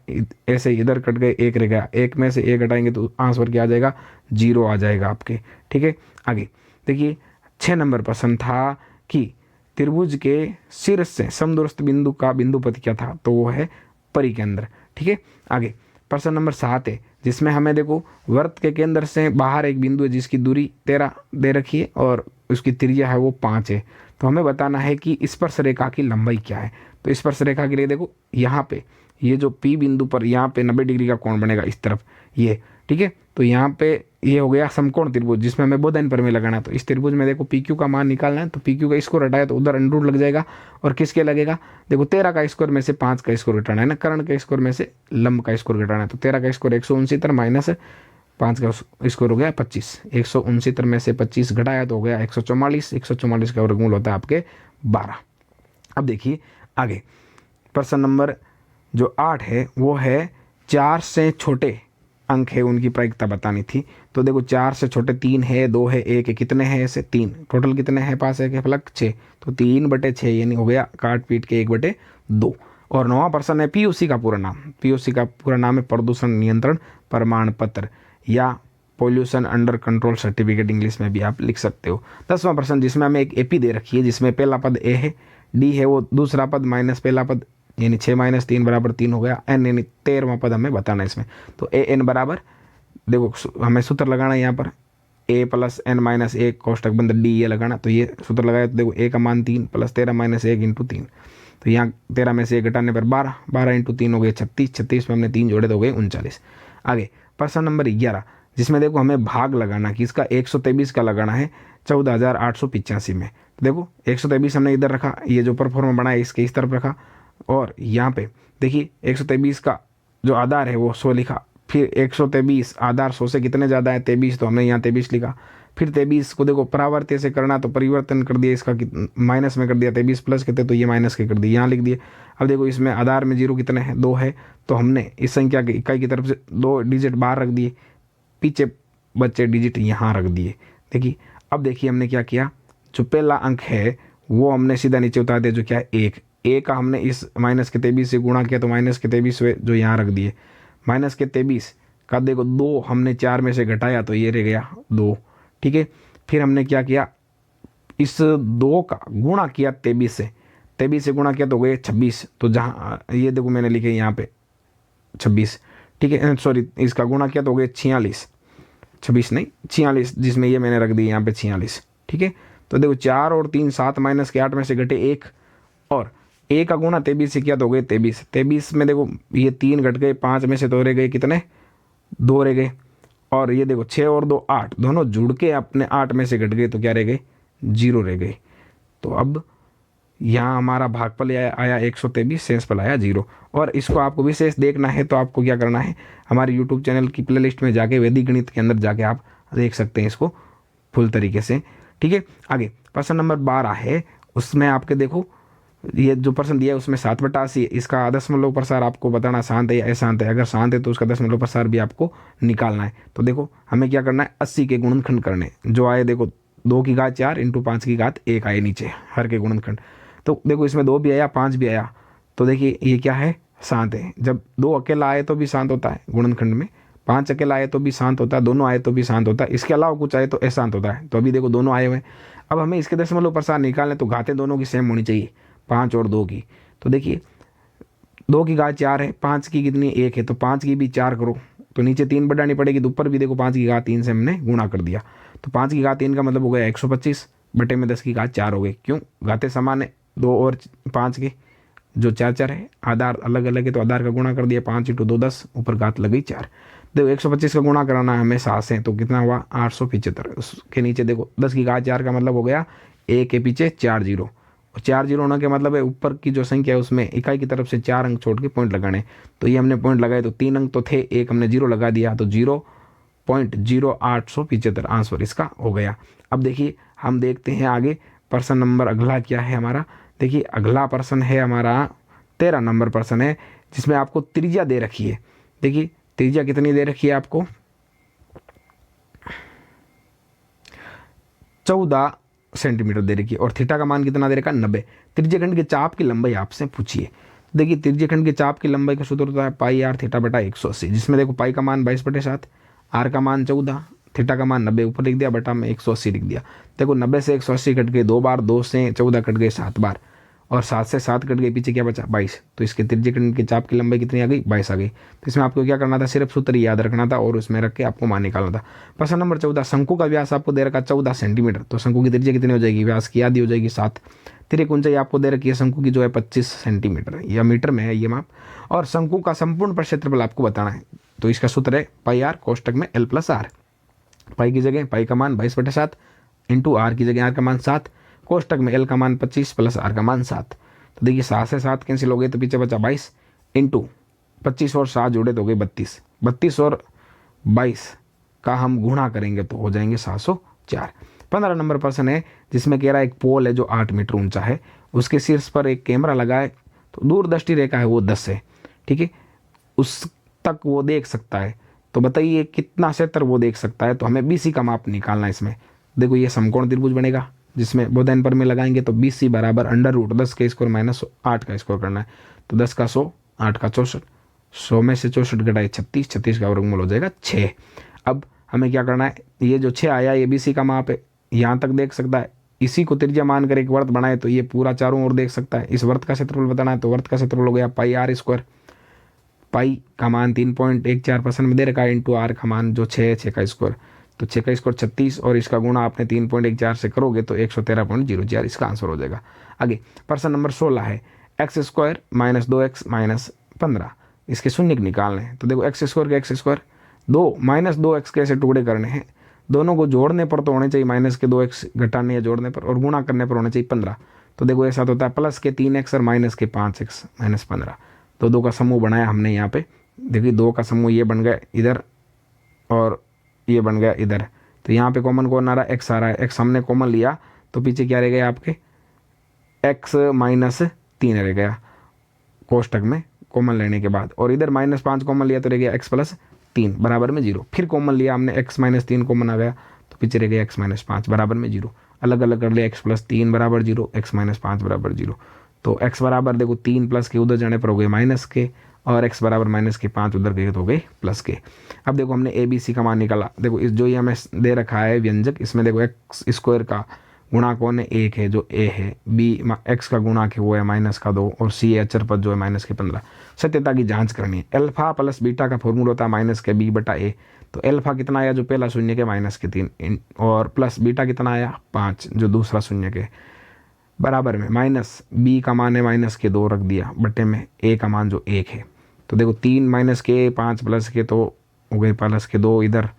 ऐसे इधर कट गए 1 रह गया, 1 में से 1 घटाएंगे तो आंसर क्या आ जाएगा, 0 आ जाएगा आपके। ठीक है, आगे देखिए 6 नंबर प्रश्न था कि त्रिभुज के शीर्ष से समदूरस्थ बिंदु का बिंदुपति क्या था, तो वो है परिकेंद्र। ठीक है, आगे प्रश्न नंबर 7 है जिसमें हमें देखो वृत्त के केंद्र से बाहर एक बिंदु है जिसकी दूरी 13 दे रखी है और उसकी त्रिज्या है वो 5 है। तो हमें बताना है कि स्पर्श रेखा की लंबाई क्या है। तो स्पर्श रेखा के लिए देखो यहाँ पे ये जो P बिंदु पर यहाँ पे 90 डिग्री का कोण बनेगा इस तरफ ये। ठीक है, तो यहाँ पे ये हो गया समकोण त्रिभुज जिसमें हमें बोधायन प्रमेय लगाना है। तो इस त्रिभुज में देखो PQ का मान निकालना है, तो PQ का स्क्वायर हटाया तो उधर अंडर रूट लग जाएगा, और किसके लगेगा, देखो 13 का स्क्वायर में से 5 का स्क्वायर घटाना है ना, कर्ण के स्क्वायर में से लंब का स्क्वायर घटाना है। तो 13 का स्क्वायर 169 माइनस 5 का स्क्वायर हो गया 25, 169 में से 25 घटाया तो हो गया 144, 144 का वर्गमूल होता है आपके 12। अब देखिए आगे प्रश्न नंबर जो 8 है वो है 4 से छोटे अंक है उनकी प्रायिकता बतानी थी। तो देखो 4 से छोटे 3 है, 2 है, 1 है, कितने हैं ऐसे 3, टोटल कितने हैं पास है के फलक 6, तो 3/6 यानी हो गया काट पीट के 1/2। और 9वां प्रश्न है POC का पूरा नाम, POC का पूरा नाम है प्रदूषण नियंत्रण प्रमाण पत्र या pollution under control certificate, English में भी आप लिख सकते हो। 10वां प्रश्न जिसमें हमें एक AP दे रखी है जिसमें पहला पद A है, D है वो दूसरा पद माइनस पहला पद यानी 6 - 3 = 3 हो गया, n यानी 13वां पद हमें बताना है इसमें। तो AN बराबर देखो हमें सूत्र लगाना है यहाँ पर A + n - 1 कोष्टक बंद D ये लगाना, तो ये सूत्र लगाया तो देखो A का मान 3 + 13 - 1 × 3, तो यहाँ 13 में से 1 घटाने पर 12, 12 × 3 हो गए 36, 36 में हमने 3 जोड़े तो हो गए 39। आगे प्रश्न नंबर 11 जिसमें देखो हमें भाग लगाना कि इसका 123 का लगाना है 14,885 में। तो देखो 123 हमने इधर रखा, ये जो परफॉर्मा बना है इसके इस तरफ रखा, और यहाँ पे देखिए 123 का जो आधार है वो 100 लिखा, फिर 123 आधार 100 से कितने ज़्यादा है 23, तो हमने यहाँ 23 लिखा, फिर 23 को देखो परावर्त्य से करना तो परिवर्तन कर दिया, इसका माइनस में कर दिया, 23 प्लस कहते तो ये माइनस के कर दिए, यहाँ लिख दिए। अब देखो इसमें आधार में 0 कितने हैं, 2 है, तो हमने इस संख्या के इकाई की तरफ से 2 डिजिट बाहर रख दिए, पीछे बच्चे डिजिट यहाँ रख दिए। देखिए अब देखिए हमने क्या किया, जो पहला अंक है वो हमने सीधा नीचे उतार दिया, जो क्या है 1, एक का हमने इस माइनस के 23 से गुणा किया तो माइनस के 23 जो यहाँ रख दिए, माइनस के 23 का देखो 2 हमने 4 में से घटाया तो ये रह गया 2, ठीक है। फिर हमने क्या किया, इस 2 का गुणा किया 23 से, 23 से गुणा किया तो गए 26, तो जहाँ ये देखो मैंने लिखे यहाँ पे 26, ठीक है, सॉरी इसका गुणा किया तो गए 46, 26 नहीं 46, जिसमें ये मैंने रख दी यहाँ पे 46, ठीक है। तो देखो 4 और 3 7 माइनस के 8 में से घटे 1, और 1 का गुणा 23 से किया तो गए 23, 23 में देखो ये 3 घट गए, 5 में से तो रह गए कितने, 2 रह गए, और ये देखो 6 और 2 8, दोनों जुड़ के अपने 8 में से घट गए तो क्या रह गए, 0 रह गए। तो अब यहाँ हमारा भागफल आया 123, शेषफल आया 0। और इसको आपको विशेष देखना है तो आपको क्या करना है, हमारे YouTube चैनल की प्लेलिस्ट में जाके वैदिक गणित के अंदर जाके आप देख सकते हैं इसको फुल तरीके से, ठीक है। आगे प्रश्न नंबर 12 है, उसमें आपके देखो ये जो प्रश्न दिया है उसमें 7/80, इसका दशमलव प्रसार आपको बताना शांत है या अशांत है, अगर शांत है तो उसका दशमलव प्रसार भी आपको निकालना है। तो देखो हमें क्या करना है, 80 के गुणनखंड करने, जो आए देखो 2 की घात 4 इंटू 5 की घात 1 आए नीचे हर के गुणनखंड, तो देखो इसमें 2 भी आया 5 भी आया, तो देखिए ये क्या है, शांत है। जब 2 अकेला आए तो भी शांत होता है गुणनखंड में, 5 अकेला आए तो भी शांत होता है, दोनों आए तो भी शांत होता है, इसके अलावा कुछ आए तो अशांत होता है। तो अभी देखो दोनों आए हुए हैं, अब हमें इसके दशमलव प्रसार निकालने तो घातें दोनों की सेम होनी चाहिए, 5 और 2 की। तो देखिए 2 की घात 4 है, 5 की कितनी 1 है, तो 5 की भी 4 करो तो नीचे 3 बढ़ानी पड़ेगी, तो ऊपर भी देखो 5 की घात 3 से हमने गुणा कर दिया, तो 5 की घात 3 का मतलब हो गया 125 बटे में 10 की घात 4 हो गई। क्यों, घातें समान है 2 और 5 के, जो 4 है, आधार अलग अलग है तो आधार का गुणा कर दिया, 5 × 2 10, ऊपर घात लग गई 4। देखो 125 का गुणा कराना है हमें 7 से, तो कितना हुआ 875, उसके नीचे देखो 10 की घात 4 का मतलब हो गया 1 के पीछे 4 जीरो, और 4 जीरो होने के मतलब है ऊपर की जो संख्या है उसमें इकाई की तरफ से 4 अंक छोड़ के पॉइंट लगाने, तो ये हमने पॉइंट लगाए तो 3 अंक तो थे, एक हमने 0 लगा दिया तो 0.0875 आंसर इसका हो गया। अब देखिए हम देखते हैं आगे प्रश्न नंबर अगला क्या है हमारा। देखिए अगला प्रश्न है हमारा 13 नंबर प्रश्न है, जिसमें आपको त्रिज्या दे रखी है। देखिए त्रिज्या कितनी दे रखी है आपको, 14 सेंटीमीटर दे रखी है, और थीटा का मान कितना दे रखा है 90। त्रिज्यखंड के चाप की लंबाई आपसे पूछिए। देखिए त्रिज्यखंड के चाप की लंबाई का सूत्र होता है पाई आर थीटा बटा 180, जिसमें देखो पाई का मान 22/7, आर का मान 14, थीटा का मान 90 ऊपर लिख दिया, बटा में 180 लिख दिया। देखो 90 से 180 कट गए 2 बार, 2 से 14 कट गए 7 बार, और 7 से 7 कट गए, पीछे क्या बचा 22, तो इसके त्रिज्यखंड के चाप की लंबाई कितनी आ गई 22 आ गई। तो इसमें आपको क्या करना था, सिर्फ सूत्र याद रखना था और उसमें रख के आपको मान निकालना था। प्रश्न नंबर 14, शंकु का व्यास आपको दे रखा 14 सेंटीमीटर, तो शंकु की त्रिज्या कितनी हो जाएगी, व्यास की आधी हो जाएगी 7। तिर्यक ऊंचाई आपको दे रखी है शंकु की जो है 25 सेंटीमीटर या मीटर में है ये माप, और शंकु का संपूर्ण क्षेत्रफल आपको बताना है। तो इसका सूत्र है पाई आर कोष्टक में एल प्लस आर, पाई की जगह पाई का मान 22/7 इंटू आर की जगह आर का मान 7, कोष्टक में एल का मान 25 प्लस आर का मान 7। तो देखिए 7 से 7 कैंसिल हो गए तो पीछे बचा 22 इंटू 25 और 7 जोड़े तो हो गए 32, 32 और 22 का हम गुणा करेंगे तो हो जाएंगे 704। 15 नंबर प्रश्न है, जिसमें कह रहा है एक पोल है जो 8 मीटर ऊंचा है, उसके शीर्ष पर एक कैमरा लगा है, तो दूरदृष्टि रेखा है वो 10 है, ठीक है, उस तक वो देख सकता है। तो बताइए कितना क्षेत्र वो देख सकता है, तो हमें BC का माप निकालना है इसमें। देखो ये समकोण त्रिभुज बनेगा, जिसमें बोधायन पर में लगाएंगे तो BC बराबर √10 के स्क्वायर माइनस 8 का स्क्वायर करना है, तो 10 का 100, 8 का 64, 100 में से 64 घटाए 36, 36 का वर्गमूल हो जाएगा 6। अब हमें क्या करना है, ये जो 6 आया ये BC का माप है, यहाँ तक देख सकता है, इसी को त्रिज्या मान कर एक वर्त बनाए तो ये पूरा चारों ओर देख सकता है। इस वर्त का क्षेत्रफल बताना है तो वर्त का क्षेत्रफल हो गया पाई आर स्क्वायर, पाई का मान 3.14% में दे रखा है, इंटू आर का मान जो 6 का स्क्वायर, तो 6 का स्क्वायर 36 और इसका गुणा आपने 3.14 से करोगे तो 113.04 इसका आंसर हो जाएगा। आगे प्रश्न नंबर 16 है, x² - 2x - 15 इसके शून्य निकालने हैं। तो देखो x² के x² 2 - 2x के ऐसे टुकड़े करने हैं, दोनों को जोड़ने पर तो होने चाहिए -2x, घटाने या जोड़ने पर, और गुणा करने पर होने चाहिए 15। तो देखो ऐसा होता है प्लस के 3x और माइनस के 5x - 15, तो 2 का समूह बनाया हमने यहाँ पे। देखिए 2 का समूह ये बन गया इधर और ये बन गया इधर, तो यहाँ पे कॉमन कौन आ रहा है, एक्स आ रहा है। एक्स हमने कॉमन लिया तो पीछे क्या रह गया आपके, एक्स माइनस 3 रह गया कोष्टक में कॉमन लेने के बाद, और इधर -5 कॉमन लिया तो रह गया एक्स प्लस 3 बराबर में 0। फिर कॉमन लिया हमने, एक्स माइनस 3 कॉमन आ गया तो पीछे रह गया एक्स माइनस 5 बराबर में 0। अलग अलग कर लिया, एक्स प्लस 3 बराबर 0, एक्स माइनस 5 बराबर 0। तो एक्स बराबर देखो 3 प्लस के उधर जाने पर हो गए माइनस के, और एक्स बराबर माइनस के 5 उधर गए तो हो गए प्लस के। अब देखो हमने ए बी सी का मान निकाला। देखो इस जो ये हमें दे रखा है व्यंजक, इसमें देखो एक्स स्क्वायर का गुणा कौन है, 1 है जो ए है, बी एक्स का गुणा के वो है -2, और सी अचर पद जो है -15। सत्यता की जांच करनी है। अल्फा प्लस बीटा का फॉर्मूला होता है -b/a। तो अल्फा कितना आया जो पहला शून्य के -3, और प्लस बीटा कितना आया 5 जो दूसरा शून्य के, बराबर में माइनस बी का मान है -2 रख दिया बटे में ए का मान जो 1 है। तो देखो 3 माइनस के 5 प्लस के तो हो गए प्लस के 2, इधर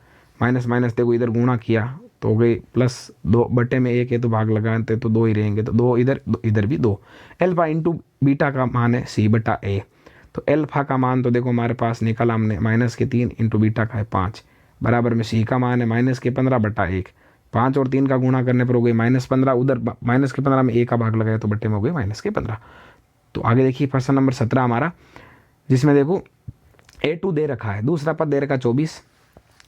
माइनस माइनस देखो इधर गुणा किया तो हो गई +2 बटे में 1 है तो भाग लगाते तो 2 ही रहेंगे, तो 2 इधर इधर भी 2। अल्फा इंटू बीटा का मान है c/a। तो अल्फा का मान तो देखो हमारे पास निकाला हमने -3 इंटू बीटा का है 5 बराबर में सी का मान है -15/1। 5 और 3 का गुणा करने पर हो गई -15, उधर -15 में a का भाग लगाया तो बटे में हो गई -15। तो आगे देखिए प्रश्न नंबर 17 हमारा, जिसमें देखो a2 दे रखा है, दूसरा पद दे रखा 24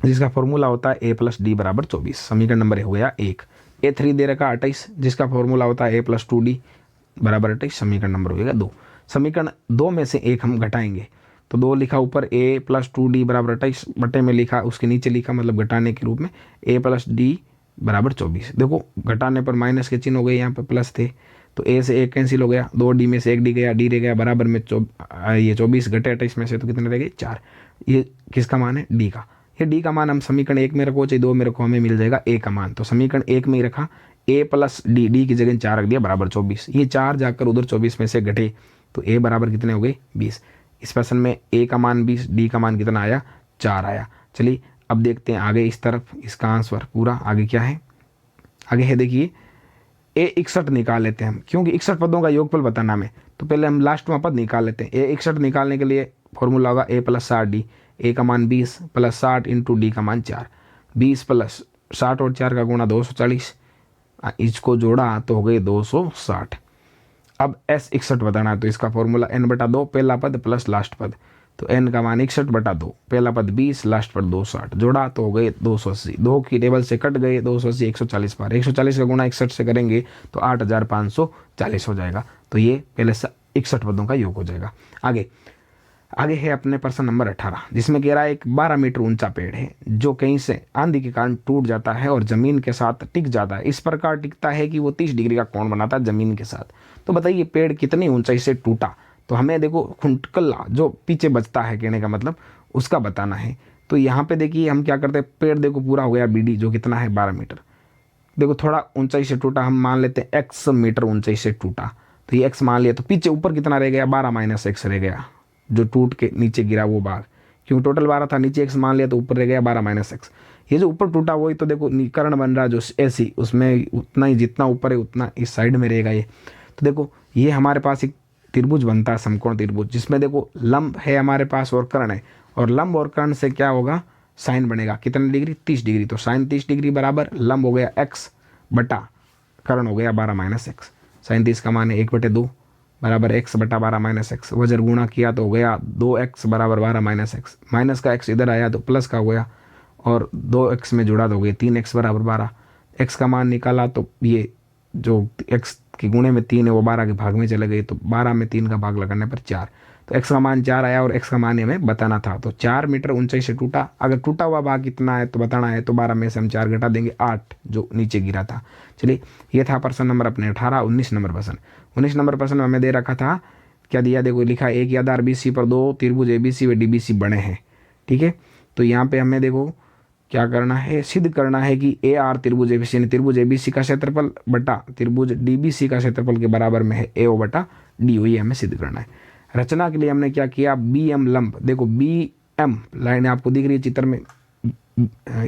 जिसका फॉर्मूला होता है a + d = 24। समीकरण नंबर हो गया 1। a3 दे रखा 28 जिसका फॉर्मूला होता है a + 2d = 28। समीकरण नंबर हो गया 2। समीकरण 2 में से एक हम घटाएंगे, तो 2 लिखा ऊपर a + 2d = 28 बटे में लिखा उसके नीचे लिखा मतलब घटाने के रूप में a + d = 24। देखो घटाने पर माइनस के चिन्ह हो गए, यहाँ पे प्लस थे तो a से 1 कैंसिल हो गया, 2d में से 1d गया, d रह गया बराबर में ये 24 घटे 28 में से तो कितने रह गए 4। ये किसका मान है, d का। ये d का मान हम समीकरण 1 में रखो चाहे 2 में रखो हमें मिल जाएगा a का मान। तो समीकरण 1 में ही रखा a + d की जगह 4 रख दिया बराबर 24। ये 4 जाकर उधर 24 में से घटे तो a बराबर कितने हो गए 20। इस प्रश्न में a का मान 20, d का मान कितना आया 4 आया। चलिए अब देखते हैं आगे इस तरफ इसका आंसर पूरा आगे क्या है। आगे है देखिए a 61 निकाल लेते हैं हम, क्योंकि 61 पदों का योगफल बताना हमें, तो पहले हम लास्ट में पद निकाल लेते हैं। a 61 निकालने के लिए फॉर्मूला होगा a + 60d। a का मान 20 + 60 इंटू d का मान 4। 20 + 60 और 4 का गुणा 240, इसको जोड़ा तो हो गए 260। अब s 61 बताना है तो इसका फॉर्मूला n/2 पहला पद प्लस लास्ट पद, तो n का मान 61/2 पहला पद 20 लास्ट पद 260 जोड़ा तो हो गए 280। 2 की टेबल से कट गए 280 140 बार, 140 का गुणा 61 से करेंगे तो 8540 हो जाएगा। तो ये पहले 61 पदों का योग हो जाएगा। आगे है अपने प्रश्न नंबर 18, जिसमें कह रहा है एक 12 मीटर ऊंचा पेड़ है जो कहीं से आंधी के कारण टूट जाता है और जमीन के साथ टिक जाता है। इस प्रकार टिकता है कि वो 30 डिग्री का कोण बनाता है जमीन के साथ। तो बताइए पेड़ कितनी ऊंचाई से टूटा। तो हमें देखो खुंटकल्ला जो पीछे बचता है कहने का मतलब उसका बताना है। तो यहाँ पे देखिए हम क्या करते हैं, पेड़ देखो पूरा हो गया BD जो कितना है 12 मीटर। देखो थोड़ा ऊंचाई से टूटा, हम मान लेते हैं x मीटर ऊंचाई से टूटा, तो ये x मान लिया, तो पीछे ऊपर कितना रह गया 12 - x रह गया जो टूट के नीचे गिरा वो भाग, क्योंकि टोटल 12 था नीचे x मान लिया तो ऊपर रह गया 12 - x। ये जो ऊपर टूटा वही तो देखो कर्ण बन रहा जो ऐसी, उसमें उतना ही जितना ऊपर है उतना इस साइड में रहेगा ये। तो देखो ये हमारे पास एक त्रिभुज बनता है समकोण त्रिभुज, जिसमें देखो लंब है हमारे पास और कर्ण है, और लंब और कर्ण से क्या होगा साइन बनेगा कितने डिग्री 30 डिग्री। तो साइन 30 डिग्री बराबर लंब हो गया x बटा कर्ण हो गया 12 - x। साइन 30 का मान है 1/2 बराबर x बटा 12 - x। वजर गुणा किया तो हो गया 2x बराबर 12 - x। माइनस का x इधर आया तो प्लस का हो गया, और 2x में जुड़ा तो हो गया 3x बराबर 12। x का मान निकाला तो ये जो x के गुणे में 3 है वो 12 के भाग में चले गए, तो 12 में 3 का भाग लगाने पर 4। तो x का मान 4 आया और x का मान हमें बताना था। तो 4 मीटर ऊंचाई से टूटा, अगर टूटा हुआ भाग कितना है तो बताना है, तो 12 में से हम 4 घटा देंगे 8 जो नीचे गिरा था। चलिए ये था प्रश्न नंबर अपने 18। 19 नंबर प्रश्न, 19 नंबर प्रश्न में हमें दे रखा था क्या दिया, देखो लिखा एक ही आधार BC पर 2 त्रिभुज ABC व DBC बने हैं। ठीक है, तो यहाँ पे हमें देखो क्या करना है, सिद्ध करना है कि AR त्रिभुज ABC यानी त्रिभुज ABC का क्षेत्रफल बटा त्रिभुज DBC का क्षेत्रफल के बराबर में है AO बटा DO, ये हमें सिद्ध करना है। रचना के लिए हमने क्या किया, BM लंब, देखो BM लाइन आपको दिख रही है चित्र में,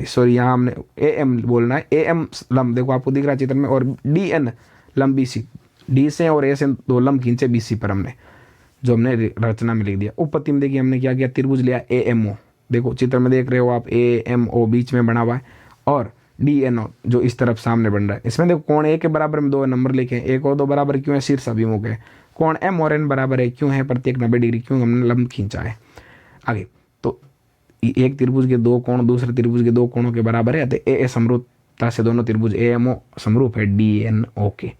सॉरी यहाँ हमने AM बोलना है, AM लंब देखो आपको दिख रहा है चित्र में, और DN लंब BC, D से और A से 2 लंब खींचे BC पर हमने, जो हमने रचना में लिख दिया। उपपत्ति में देखिए हमने क्या किया, त्रिभुज लिया AMO, देखो चित्र में देख रहे हो आप AMO बीच में बना हुआ है, और डी एन जो इस तरफ सामने बन रहा है। इसमें देखो कोण ए के बराबर में 2 नंबर लिखे हैं, एक और 2 बराबर क्यों है, शीर्ष अभिमुख है। कोण एम और एन बराबर है क्यों है, प्रत्येक 90 डिग्री क्यों, हमने लंब खींचा है। आगे तो एक त्रिभुज के 2 कोण दूसरे त्रिभुज के 2 कोणों के बराबर है, अतः ए समरूपता से दोनों त्रिभुज ए एम ओ समरूप है डी एन ओ के।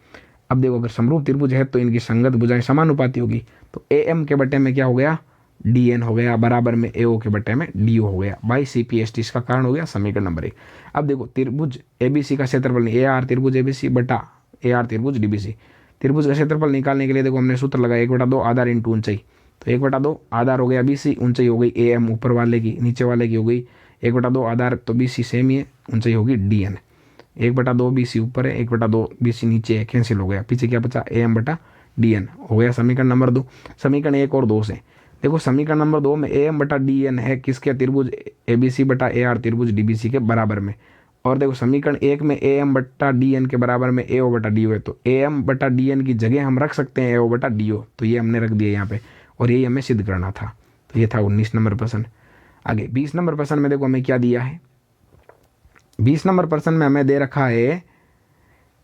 अब देखो अगर समरूप त्रिभुज है तो इनकी संगत भुजाएं समानुपाती होगी, तो ए एम के बटे में क्या हो गया, डी एन हो गया, बराबर में ए ओ के बटे में डी ओ हो गया, by C P S T. इसका कारण हो गया समीकरण नंबर 1। अब देखो त्रिभुज ए बी सी का क्षेत्रफल नहीं, ए आर त्रिभुज ए बी सी बटा ए आर त्रिभुज डी बी सी। त्रिभुज का क्षेत्रफल निकालने के लिए देखो हमने सूत्र लगाया 1/2 आधार इंटू ऊंचाई, तो 1/2 आधार हो गया बी सी, ऊंचाई हो गई ए एम ऊपर वाले की, नीचे वाले की हो गई 1/2 आधार, तो बी सी सेम ही है, ऊंचाई होगी डी एन। 1/2 बी सी ऊपर है, 1/2 बी सी नीचे है, कैंसिल हो गया, पीछे क्या बचा ए एम बटा डी एन हो गया समीकरण नंबर 2। समीकरण 1 और 2 से देखो समीकरण नंबर 2 में ए एम बटा डी एन है किसके, त्रिभुज ए बी सी बटा ए आर त्रिभुज डी बी सी के बराबर में। और देखो समीकरण 1 में ए एम बटा डी एन के बराबर में ए ओ बटा डी ओ है, तो ए एम बटा डी एन की जगह हम रख सकते हैं ए ओ बटा डी ओ, तो ये हमने रख दिया यहाँ पे, और यही हमें सिद्ध करना था। तो ये था 19 नंबर प्रश्न। आगे 20 नंबर प्रश्न में देखो हमें क्या दिया है, 20 नंबर प्रश्न में हमें दे रखा है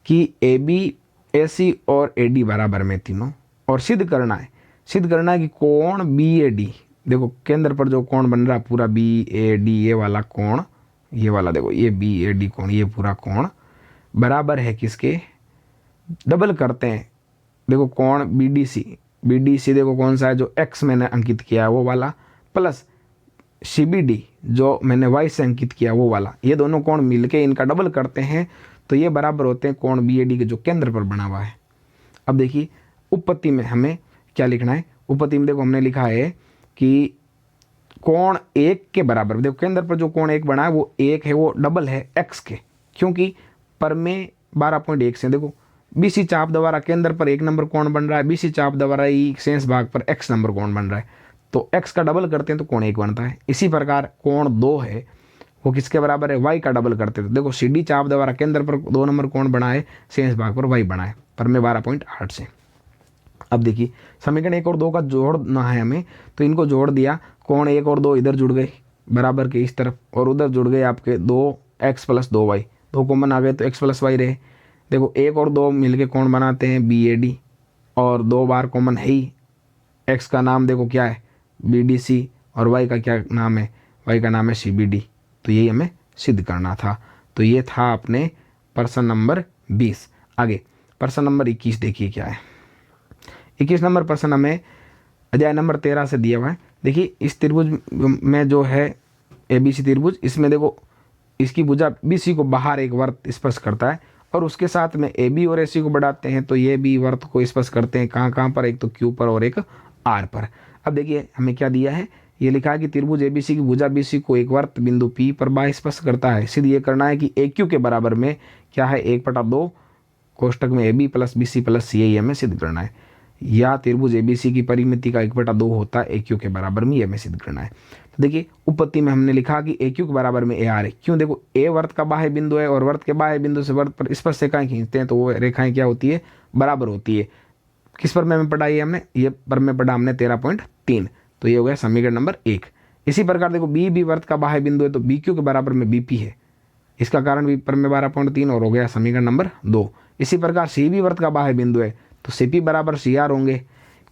कि ए बी ए सी और ए डी बराबर में तीनों, और सिद्ध करना है कि कोण बी ए डी, देखो केंद्र पर जो कोण बन रहा है पूरा बी ए डी, ये वाला कोण, ये वाला देखो ये बी ए डी कोण, ये पूरा कोण बराबर है किसके, डबल करते हैं देखो कोण बी डी सी देखो कौन सा है, जो एक्स मैंने अंकित किया है वो वाला, प्लस सी बी डी जो मैंने वाई से अंकित किया वो वाला, ये दोनों कोण मिलके इनका डबल करते हैं, तो ये बराबर होते हैं कोण बी ए डी के जो केंद्र पर बना हुआ है। अब देखिए उपपत्ति में हमें क्या लिखना है, उपपत्ति में देखो हमने लिखा है कि कोण 1 के बराबर, देखो केंद्र पर जो कोण 1 बना है वो 1 है, वो डबल है x के, क्योंकि पर में 12.1 से देखो बीसी चाप द्वारा केंद्र पर 1 नंबर कोण बन रहा है, बीसी चाप द्वारा ई शेष भाग पर x नंबर कोण बन रहा है, तो x का डबल करते हैं तो कोण 1 बनता है। इसी प्रकार कोण 2 है वो किसके बराबर है, y का डबल करते हैं, तो देखो सी डी चाप द्वारा केंद्र पर 2 नंबर कोण बना है, शेष भाग पर y बना है, पर में 12.8 से। अब देखिए समीकरण 1 और 2 का जोड़ना है हमें, तो इनको जोड़ दिया, कोण 1 और 2 इधर जुड़ गए बराबर के इस तरफ, और उधर जुड़ गए आपके 2x प्लस 2y, 2 कॉमन आ गए तो x प्लस वाई रहे। देखो 1 और 2 मिलके कोण बनाते हैं बी ए डी, और 2 बार कॉमन है ही, x का नाम देखो क्या है बी डी सी, और y का क्या नाम है, y का नाम है सी बी डी, तो यही हमें सिद्ध करना था। तो ये था अपने प्रश्न नंबर 20। आगे प्रश्न नंबर 21 देखिए क्या है। 21 नंबर प्रश्न हमें अध्याय नंबर 13 से दिया हुआ है। देखिए इस त्रिभुज में जो है ए बी सी त्रिभुज, इसमें देखो इसकी भुजा बी सी को बाहर एक वर्त स्पर्श करता है, और उसके साथ में ए बी और ए सी को बढ़ाते हैं तो ये भी वर्त को स्पर्श करते हैं, कहाँ पर, एक तो क्यू पर और एक आर पर। अब देखिए हमें क्या दिया है, ये लिखा है कि त्रिभुज ए बी सी की भुजा बी सी को एक वर्त बिंदु पी पर बाह्य स्पर्श करता है। सिद्ध ये करना है कि ए क्यू के बराबर में क्या है 1/2 कोष्टक में A B plus B C plus C, यही हमें सिद्ध करना है, या त्रिभुज एबीसी की परिमिति का 1/2 होता है ए क्यू के बराबर में, ये हमें सिद्ध करना है। तो देखिए उपपत्ति में हमने लिखा कि ए क्यू के बराबर में ए आर है, क्यों, देखो ए वर्त का बाह्य बिंदु है, और वर्त के बाह्य बिंदु से वर्त पर स्पर्श रेखाएं खींचते हैं तो वो रेखाएं क्या होती है, बराबर होती है। किस पर में पढ़ा ये हमने, ये पर में पढ़ा हमने 13.3, तो ये हो गया समीकरण नंबर 1। इसी प्रकार देखो बी भी वर्त का बाह्य बिंदु है, तो बी क्यू के बराबर में बी पी है, इसका कारण भी पर में 12.3 और हो गया समीकरण नंबर 2। इसी प्रकार सी भी वर्त का बाह्य बिंदु है, तो सी पी बराबर सी आर होंगे,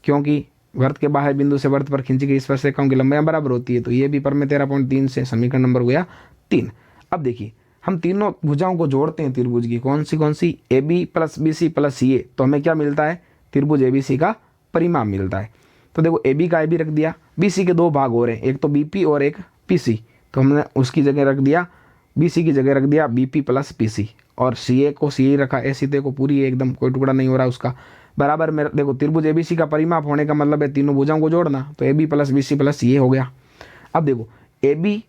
क्योंकि वर्त के बाह्य बिंदु से वर्त पर खींची गई स्पर्श रेखाओं की लंबाई बराबर होती है, तो ये भी पर में 13.3 से समीकरण नंबर हो गया 3। अब देखिए हम तीनों भुजाओं को जोड़ते हैं त्रिभुज की, कौन सी, A B plus B C plus C A, तो हमें क्या मिलता है, त्रिभुज ए बी सी का परिमाप मिलता है। तो देखो ए बी का ए बी रख दिया, बी सी के 2 भाग हो रहे हैं, एक तो बी पी और एक पी सी, तो हमने उसकी जगह रख दिया, बी सी की जगह रख दिया B P plus P C, और सी ए को सी ए रखा, ए सी को पूरी एकदम कोई टुकड़ा नहीं हो रहा उसका, बराबर में देखो त्रिभुज ए बी सी का परिमाप होने का मतलब है तीनों भुजाओं को जोड़ना, तो A B plus B C plus C A हो गया। अब देखो A B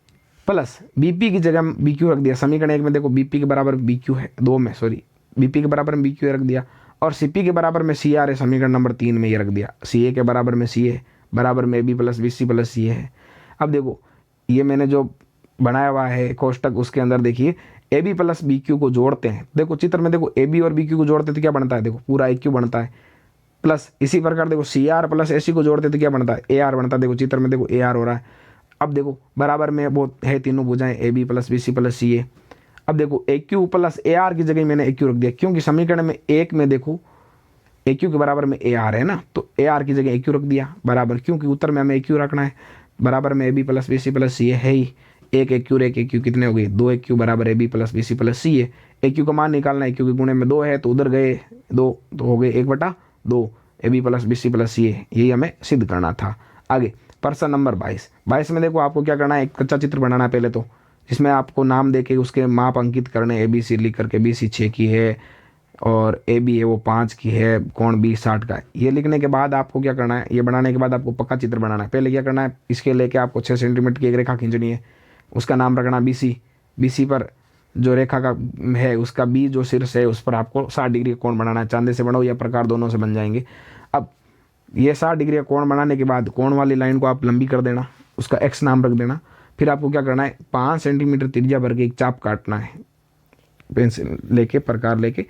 plus B P की जगह बी क्यू रख दिया, समीकरण 1 में देखो बी पी के बराबर बी क्यू है, 2 में सॉरी बी पी के बराबर में बी क्यू रख दिया, और सी पी के बराबर में सी आर है, समीकरण नंबर 3 में ये रख दिया, सी ए के बराबर में सी ए, बराबर में A B plus B C plus C A है। अब देखो ये मैंने जो बनाया हुआ है कोष्टक, उसके अंदर देखिए A B plus B Q को जोड़ते हैं, देखो चित्र में देखो ए बी और बी क्यू को जोड़ते तो क्या बनता है, देखो पूरा ए क्यू बनता है, प्लस इसी प्रकार देखो सी आर प्लस ए सी को जोड़ते तो क्या बनता है, ए आर बनता है, देखो चित्र में देखो ए आर हो रहा है। अब देखो बराबर में वो है तीनों भुजाएं A B plus B C plus C A. अब देखो A Q plus A R की जगह मैंने ए क्यू रख दिया, क्योंकि समीकरण में एक में देखो ए क्यू के बराबर में ए आर है ना, तो ए आर की जगह ए क्यू रख दिया बराबर, क्योंकि उत्तर में हमें ए क्यू रखना है, बराबर में A B plus B C plus C है ही। एक ए क्यू एक ए क्यू कितने हो गए, दो ए क्यू बराबर A B plus B C plus C है। ए क्यू का मान निकालना है, क्योंकि गुणे में 2 है तो उधर गए 2, तो हो गए 1/2 A B plus B C plus C है, यही हमें सिद्ध करना था। आगे प्रश्न नंबर 22 में देखो आपको क्या करना है, एक कच्चा चित्र बनाना है पहले तो, जिसमें आपको नाम देके उसके माप अंकित करने, ए बी सी लिख करके, बी सी 6 की है और ए बी है वो 5 की है, कोण बी 60 का है। ये लिखने के बाद आपको क्या करना है, ये बनाने के बाद आपको पक्का चित्र बनाना है। पहले क्या करना है, इसके लेके आपको 6 सेंटीमीटर की एक रेखा खींचनी है, उसका नाम रखना बी सी। बी सी पर जो रेखा का है उसका बी जो शीर्ष है उस पर आपको 60 डिग्री का कोण बनाना है। चांदे से बनाओ या प्रकार दोनों से बन जाएंगे। अब ये 60 डिग्री का कोण बनाने के बाद कोण वाली लाइन को आप लंबी कर देना, उसका एक्स नाम रख देना। फिर आपको क्या करना है, 5 सेंटीमीटर त्रिज्या भर के एक चाप काटना है, पेंसिल लेके प्रकार लेके,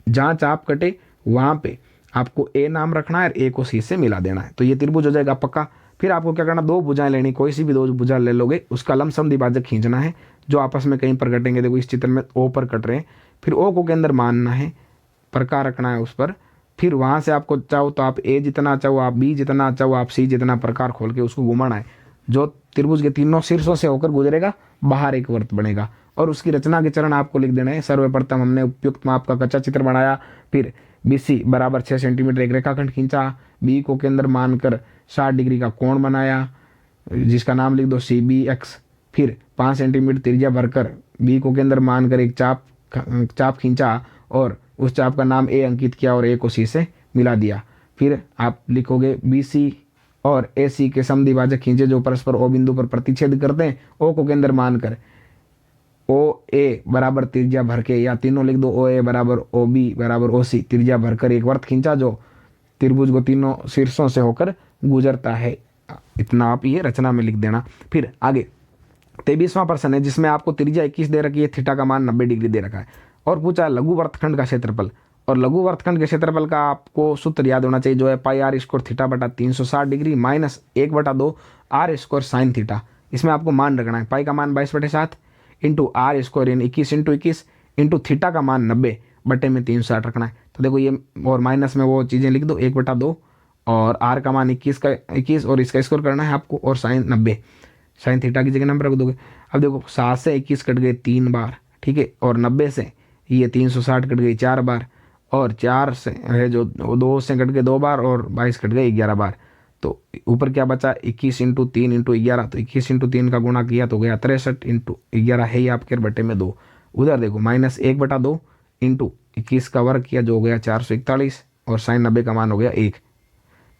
जहाँ चाप कटे वहाँ पे आपको ए नाम रखना है और ए को सी से मिला देना है, तो ये त्रिभुज हो जाएगा पक्का। फिर आपको क्या करना, 2 भुजाएं लेनी, कोई सी भी 2 भुजा ले लोगे, उसका लमसम द्विभाजक खींचना है जो आपस में कहीं पर कटेंगे। देखो इस चित्र में ओ पर कट रहे हैं, फिर ओ को केंद्र मानना है, प्रकार रखना है उस पर। फिर वहाँ से आपको चाहो तो आप ए जितना चाहो, आप बी जितना चाहो, आप सी जितना, प्रकार खोल के उसको घुमाना है। जो त्रिभुज के तीनों शीर्षों से होकर गुजरेगा बाहर एक वृत्त बनेगा, और उसकी रचना के चरण आपको लिख देना है। सर्वप्रथम हमने उपयुक्त माप का कच्चा चित्र बनाया, फिर बी सी बराबर 6 सेंटीमीटर एक रेखाखंड खींचा, बी को केंद्र मानकर 60 डिग्री का कोण बनाया जिसका नाम लिख दो सी बी एक्स। फिर 5 सेंटीमीटर त्रिज्या भरकर बी को केंद्र मानकर एक चाप खींचा और उस चाप का नाम ए अंकित किया और ए को सी से मिला दिया। फिर आप लिखोगे बी सी और ए सी के समद्विभाजक खींचे जो परस्पर ओ बिंदु पर प्रतिच्छेद करते हैं। ओ को केंद्र मानकर ओ ए बराबर त्रिज्या भर के, या तीनों लिख दो, ओ ए बराबर ओ बी बराबर ओ सी, त्रिज्या भरकर एक वृत्त खींचा जो त्रिभुज को तीनों शीर्षों से होकर गुजरता है। इतना आप ये रचना में लिख देना। फिर आगे 23वां प्रश्न है जिसमें आपको त्रिज्या 21 दे रखी है, थीटा का मान 90 डिग्री दे रखा है, और पूछा लघु वर्तखंड का क्षेत्रफल। और लघु वर्तखंड के क्षेत्रफल का आपको सूत्र याद होना चाहिए, जो है पाई आर स्क्वायर थीटा बटा 360 degree minus 1/2 R square sine theta. इसमें आपको मान रखना है, पाई का मान 22/7 इंटू आर स्क्वायर इन 21 इंटू 21 इंटू थीटा का मान 90 बटे में 360 रखना है। तो देखो ये, और माइनस में वो चीज़ें लिख दो, 1/2 और आर का मान 21 और इसका स्क्वायर करना है आपको, और साइन 90, साइन थीटा की जगह नंबर रख दोगे। अब देखो 7 से 21 कट गए 3 बार, ठीक है, और 90 से ये 360 कट गई 4 बार, और 4 से है जो 2 से कट गए 2 बार, और 22 कट गए 11 बार। तो ऊपर क्या बचा, 21 इंटू 3 इंटू 11, तो 21 इंटू 3 का गुणा किया तो गया 63 इंटू 11 है ही आपके बटे में 2। उधर देखो माइनस 1/2 इंटू 21 का वर्ग किया जो हो गया 441, और साइन 90 का मान हो गया 1।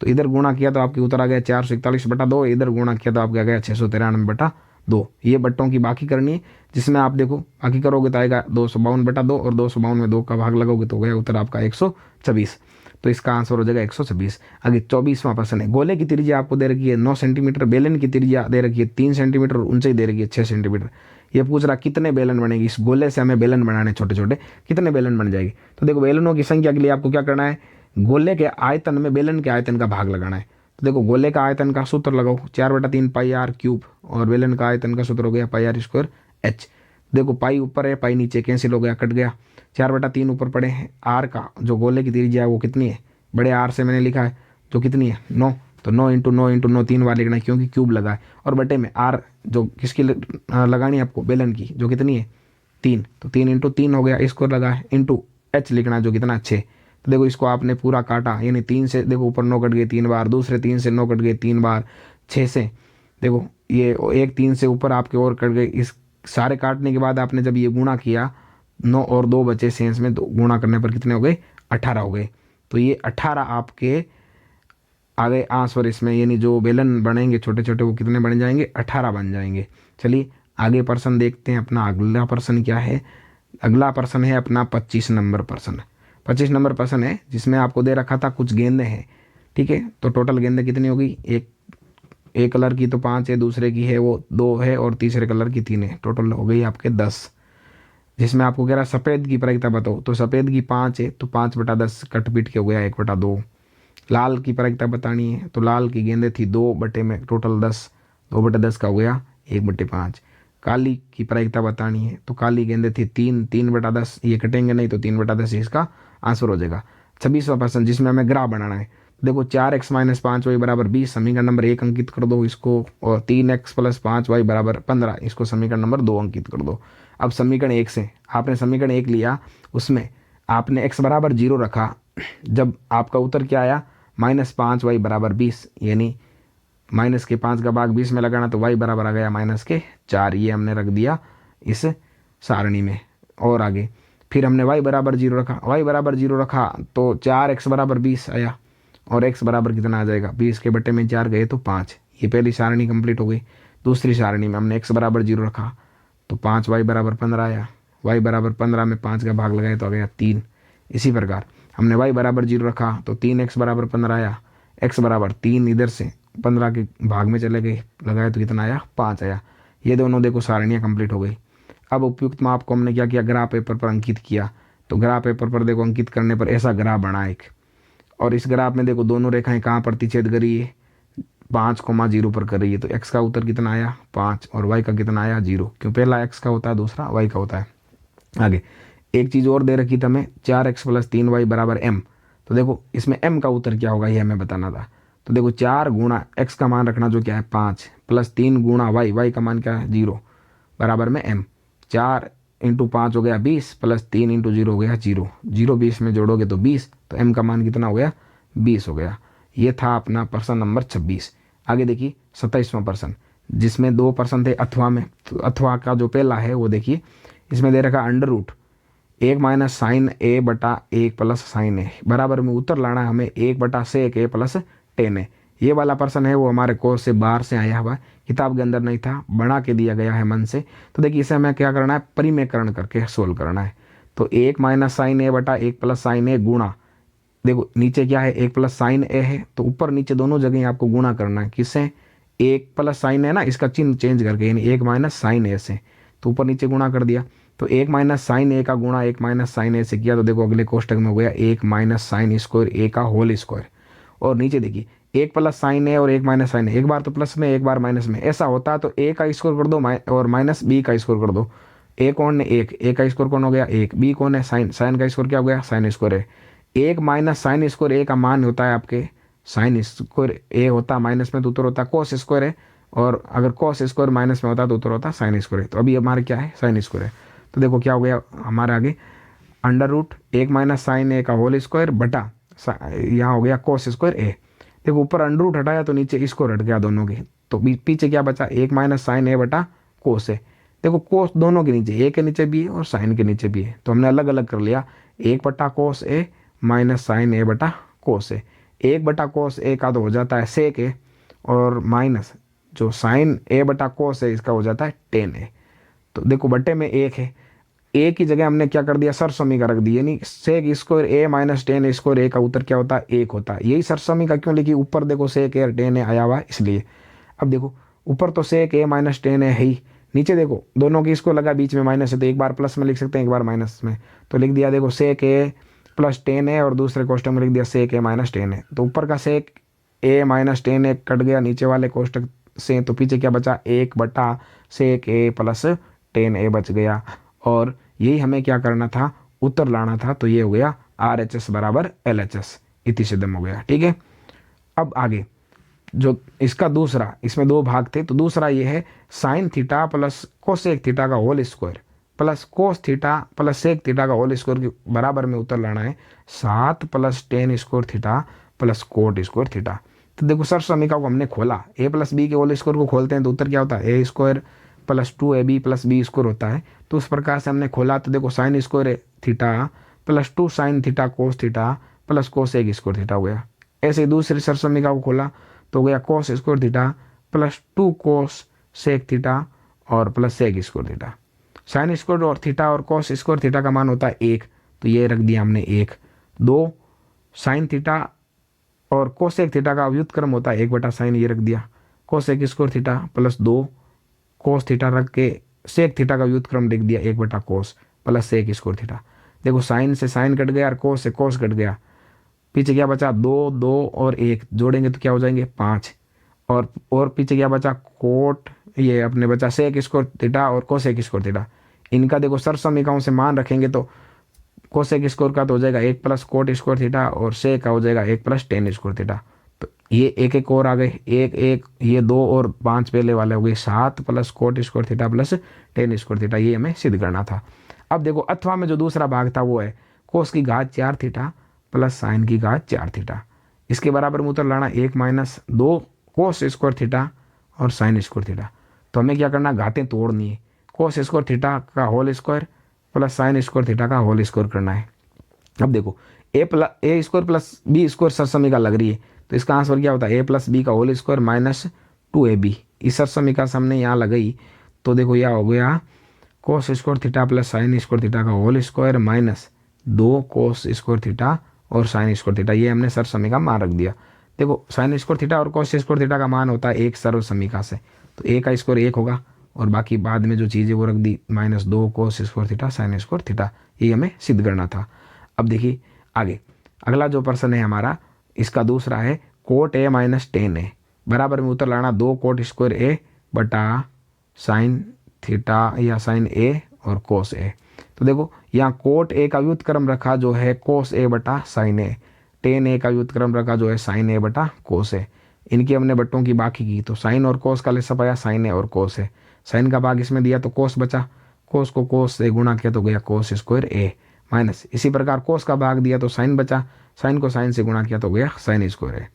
तो इधर गुणा किया तो आपके उत्तर आ गया 441/2, इधर गुणा किया तो आपके आ गया 693/2। ये बट्टों की बाकी करनी है, जिसमें आप देखो बाकी करोगे तो आएगा 252/2, और 252 में 2 का भाग लगाओगे तो गया उत्तर आपका 126। तो इसका आंसर हो जाएगा 126। आगे 24वां प्रश्न है, गोले की त्रिज्या आपको दे रखी है 9 सेंटीमीटर, बेलन की त्रिज्या दे रखी है 3 सेंटीमीटर, और ऊंचाई दे रखी है 6 सेंटीमीटर। ये पूछ रहा कितने बेलन बनेगी, इस गोले से हमें बेलन बनाने छोटे छोटे, कितने बेलन बन जाएगी। तो देखो बेलनों की संख्या के लिए आपको क्या करना है, गोले के आयतन में बेलन के आयतन का भाग लगाना है। तो देखो गोले का आयतन का सूत्र लगाओ 4/3 पाई आर क्यूब, और बेलन का आयतन का सूत्र हो गया पाई आर स्क्वायर एच। देखो पाई ऊपर है, पाई नीचे, कैंसिल हो गया, कट गया। 4/3 ऊपर पड़े हैं, आर का जो गोले की त्रिज्या है वो कितनी है, बड़े आर से मैंने लिखा है जो कितनी है 9, तो 9 इंटू 9 इंटू 9 3 बार लिखना है क्योंकि क्यूब लगा है, और बटे में आर जो किसकी लगानी है आपको, बेलन की, जो कितनी है 3, तो 3 इंटू 3 हो गया, स्क्वायर लगा है, इंटू एच लिखना है जो कितना 6। तो देखो इसको आपने पूरा काटा, यानी 3 से देखो ऊपर 9 कट गए 3 बार, दूसरे 3 से 9 कट गए 3 बार, 6 से देखो ये एक 3 से ऊपर आपके और कट गए। इस सारे काटने के बाद आपने जब ये गुणा किया 9 और 2 बचे सेंस में, तो गुणा करने पर कितने हो गए 18 हो गए। तो ये 18 आपके आ गए आंसर इसमें, यानी जो बेलन बनेंगे छोटे छोटे वो कितने बन जाएंगे 18 बन जाएंगे। चलिए आगे प्रश्न देखते हैं, अपना अगला प्रश्न क्या है। अगला प्रश्न है अपना 25 नंबर प्रश्न। 25 नंबर प्रश्न है जिसमें आपको दे रखा था कुछ गेंदें हैं, ठीक है, तो टोटल गेंदें कितनी होगी, एक कलर की तो 5 है, दूसरे की है वो 2 है, और तीसरे कलर की 3 है, टोटल हो गई आपके 10। जिसमें आपको कह रहा सफ़ेद की प्रायिकता बताओ, तो सफ़ेद की 5 है, तो 5/10 कट पीट के हो गया 1/2। लाल की प्रायिकता बतानी है, तो लाल की गेंदें थी 2 बटे में टोटल 10, 2/10 का हो गया 1/5। काली की प्रायिकता बतानी है तो काली गेंदे थी 3/10, ये कटेंगे नहीं तो 3/10 इसका आंसर हो जाएगा। 26वां प्रश्न जिसमें हमें ग्राफ बनाना है। देखो 4x - 5y बराबर 20 समीकरण नंबर 1 अंकित कर दो इसको, और 3x + 5y बराबर 15 इसको समीकरण नंबर 2 अंकित कर दो। अब समीकरण 1 से आपने समीकरण 1 लिया, उसमें आपने x बराबर 0 रखा, जब आपका उत्तर क्या आया -5y बराबर 20, यानी -5 का भाग 20 में लगाना तो y बराबर आ गया -4, ये हमने रख दिया इस सारणी में। और आगे फिर हमने y बराबर 0 रखा, y बराबर 0 रखा तो 4x बराबर 20 आया, और x बराबर कितना आ जाएगा 20 के बटे में 4 गए तो 5। ये पहली सारणी कंप्लीट हो गई। दूसरी सारणी में हमने x बराबर 0 रखा तो 5y बराबर 15 आया, y बराबर 15 में 5 का भाग लगाए तो आ गया 3। इसी प्रकार हमने y बराबर 0 रखा तो 3x बराबर 15 आया, x बराबर 3 इधर से 15 के भाग में चले गए, लगाए तो कितना आया 5 आया। ये दोनों देखो सारणियाँ कंप्लीट हो गई। अब उपयुक्त माप को हमने क्या किया, ग्राफ पेपर पर अंकित किया। तो ग्राफ पेपर पर देखो अंकित करने पर ऐसा ग्राफ बना एक, और इस ग्राफ में देखो दोनों रेखाएं कहाँ प्रतिच्छेद कर रही है 5,0 पर कर रही है। तो x का उत्तर कितना आया 5 और y का कितना आया 0, क्यों पहला x का होता है दूसरा y का होता है। आगे एक चीज़ और दे रखी थी हमें 4x + 3y बराबर m। तो देखो इसमें m का उत्तर क्या होगा ये हमें बताना था। तो देखो 4 गुणा x का मान रखना जो क्या है 5 + 3 गुणा y का मान क्या है 0 बराबर में m। 4 × 5 हो गया 20 + 3 × 0 हो गया 0, 0 20 में जोड़ोगे तो 20, तो m का मान कितना हो गया 20 हो गया। ये था अपना प्रश्न नंबर 26। आगे देखिए 27वां प्रश्न जिसमें 2 प्रश्न थे अथवा में। तो अथवा का जो पहला है वो देखिए, इसमें दे रखा √1 - sin a बटा 1 + sin a बराबर में उत्तर लाना है हमें 1 बटा sec a + tan a। ये वाला प्रश्न है वो हमारे कोर्स से बाहर से आया हुआ है, किताब के अंदर नहीं था, बना के दिया गया है मन से। तो देखिए इसे हमें क्या करना है परिमेयकरण करके सोल्व करना है। तो 1 - sin a बटा 1 + sin a गुणा, देखो नीचे क्या है 1 + sin a है, तो ऊपर नीचे दोनों जगह आपको गुणा करना है। किससे 1 + sin a ना, इसका चिन्ह चेंज करके, यानी 1 - sin a से, तो ऊपर नीचे गुणा कर दिया। तो 1 - sin a का गुणा 1 - sin a से किया तो देखो अगले कोष्टक में हो गया 1 - sin स्क्वायर a का होल स्क्वायर। और नीचे देखिए 1 + sin a और 1 - sin a, एक बार तो प्लस में एक बार माइनस में, ऐसा होता है तो a का स्क्वायर कर दो और माइनस b का स्क्वायर कर दो। a कौन है 1, a का स्क्वायर कौन हो गया 1, b कौन है साइन, साइन का स्क्वायर क्या हो गया साइन स्क्वायर है। 1 - sin स्क्वायर a का मान होता है आपके साइन स्क्वायर a होता है माइनस में तो उत्तर होता है कोस स्क्वायर है, और अगर कोस स्क्वायर माइनस में होता है तो उत्तर होता है साइन स्क्वायर है। तो अभी हमारे क्या है साइन स्क्वायर है। तो देखो क्या हो गया हमारे आगे √1 - sin a का होल स्क्वायर बटा यहाँ हो गया कोस स्क्वायर a। देखो ऊपर √ हटाया तो नीचे स्क्वायर हट गया दोनों के, तो पीछे क्या बचा 1 - sin a बटा कोस a। देखो कोस दोनों के नीचे, a के नीचे भी है और साइन के नीचे भी है, तो हमने अलग अलग कर लिया 1 बटा कोस a - sin a बटा कोस a। 1 बटा कोस a का तो हो जाता है सेक a, और माइनस जो साइन a बटा कोस a इसका हो जाता है टेन a। तो देखो बटे में 1 है, a की जगह हमने क्या कर दिया सरसमीका रख दी, यानी sec square a - tan square a का उत्तर क्या होता है 1 होता है। यही सरसमीका क्यों लिखी, ऊपर देखो सेक a टेन a आया हुआ है इसलिए। अब देखो ऊपर तो सेक a - टेन a है ही, नीचे देखो दोनों की इसको लगा बीच में माइनस है, तो एक बार प्लस में लिख सकते हैं एक बार माइनस में, तो लिख दिया देखो सेक a + टेन a और दूसरे कोष्टक में लिख दिया सेक a - टेन a। तो ऊपर का सेक a - टेन a कट गया नीचे वाले कोष्टक से, तो पीछे क्या बचा 1 बटा सेक a + टेन a बच गया। और यही हमें क्या करना था उत्तर लाना था, तो ये हो गया RHS बराबर LHS, इति सिद्धम हो गया। ठीक है, अब आगे जो इसका दूसरा, इसमें 2 भाग थे, तो दूसरा ये है sin थीटा + कोसेक थीटा का whole square plus cos theta + sec theta का होल स्क्वायर के बराबर में उत्तर लाना है 7 + tan square theta + cot square theta. तो देखो सरसमीका को हमने खोला, a + b के होल स्क्वायर को खोलते हैं तो उत्तर क्या होता है a square + 2ab + b square होता है। तो उस प्रकार से हमने खोला, तो देखो sign square theta + 2 sin theta cos theta + cosec square theta हो गया। ऐसे ही दूसरी सरसमीका को खोला तो हो गया cos square theta + 2 cos sec theta और + sec square theta. Sine square और थीटा और कोस स्क्वायर थीटा का मान होता है 1, तो ये रख दिया हमने 1। 2 साइन थीटा और कोसेक थीटा का व्युत्क्रम होता है 1 बटा साइन, ये रख दिया। Cosec square theta + 2 cos theta रख के सेक थीटा का व्युत्क्रम लिख दिया 1 बटा कोस + सेक स्क्वायर थीटा। देखो साइन से साइन कट गया और कोस से कोस कट गया, पीछे क्या बचा 2 2 और 1 जोड़ेंगे तो क्या हो जाएंगे 5, और पीछे क्या बचा कोट ये अपने बचा सेक स्क्वायर थीटा और कोसेक स्क्वायर थीटा। इनका देखो सर समीकरणों से मान रखेंगे तो कोसेक स्क्वायर का तो हो जाएगा 1 प्लस कोट स्क्वायर थीटा और सेक का हो जाएगा 1 प्लस टेन स्क्वायर थीटा। तो ये एक एक और आ गए, एक एक ये 2 और 5 पहले वाले हो गए 7 plus coat square theta plus ten square theta, ये हमें सिद्ध करना था। अब देखो अथवा में जो दूसरा भाग था वो है कोस की घात 4 थीटा प्लस साइन की घात 4 थीटा। इसके बराबर में उतर लाना 1 माइनस 2 कोस स्क्वायर थीटा और साइन स्क्वायर थीटा। तो हमें क्या करना, घातें तोड़नी है। कोस स्क्वायर थीटा का whole square plus sine square theta का होल स्क्वायर करना है। अब देखो A square plus B square सरसमीका लग रही है, तो इसका आंसर क्या होता है, ए प्लस बी का होल स्क्वायर माइनस 2ab। इस सरसमीका से हमने यहाँ लगाई तो देखो यह हो गया cos square theta plus sine square theta का whole square minus 2 cos square theta और साइन स्क्वायर थीटा। ये हमने सरसमीका मान रख दिया। देखो साइन स्क्वायर थीटा और कोस स्क्वायर थीटा का मान होता है एक सर्व समीका से, तो ए का स्क्वायर 1 होगा और बाकी बाद में जो चीज़ है वो रख दी minus 2 cos square theta sine square theta. ये हमें सिद्ध करना था। अब देखिए आगे अगला जो प्रश्न है हमारा, इसका दूसरा है कोट ए माइनस टेन ए बराबर में उतर लाना 2 कोट स्क्वायर ए बटा साइन थीटा या साइन ए और कोस ए। तो देखो यहाँ कोट ए का व्युत्क्रम रखा जो है कोस ए बटा साइन ए, टेन ए का व्युत्क्रम रखा जो है साइन ए बटा कोस ए। इनकी हमने बट्टों की बाकी की, तो साइन और कोस का लेसा पाया साइन ए और कोस ए। साइन का भाग इसमें दिया तो कोस बचा, कोस को कोस से गुणा किया तो गया कोस स्क्वायर ए माइनस, इसी प्रकार कोस का भाग दिया तो साइन बचा, साइन को साइन से गुणा किया तो गया साइन स्क्वायर ए।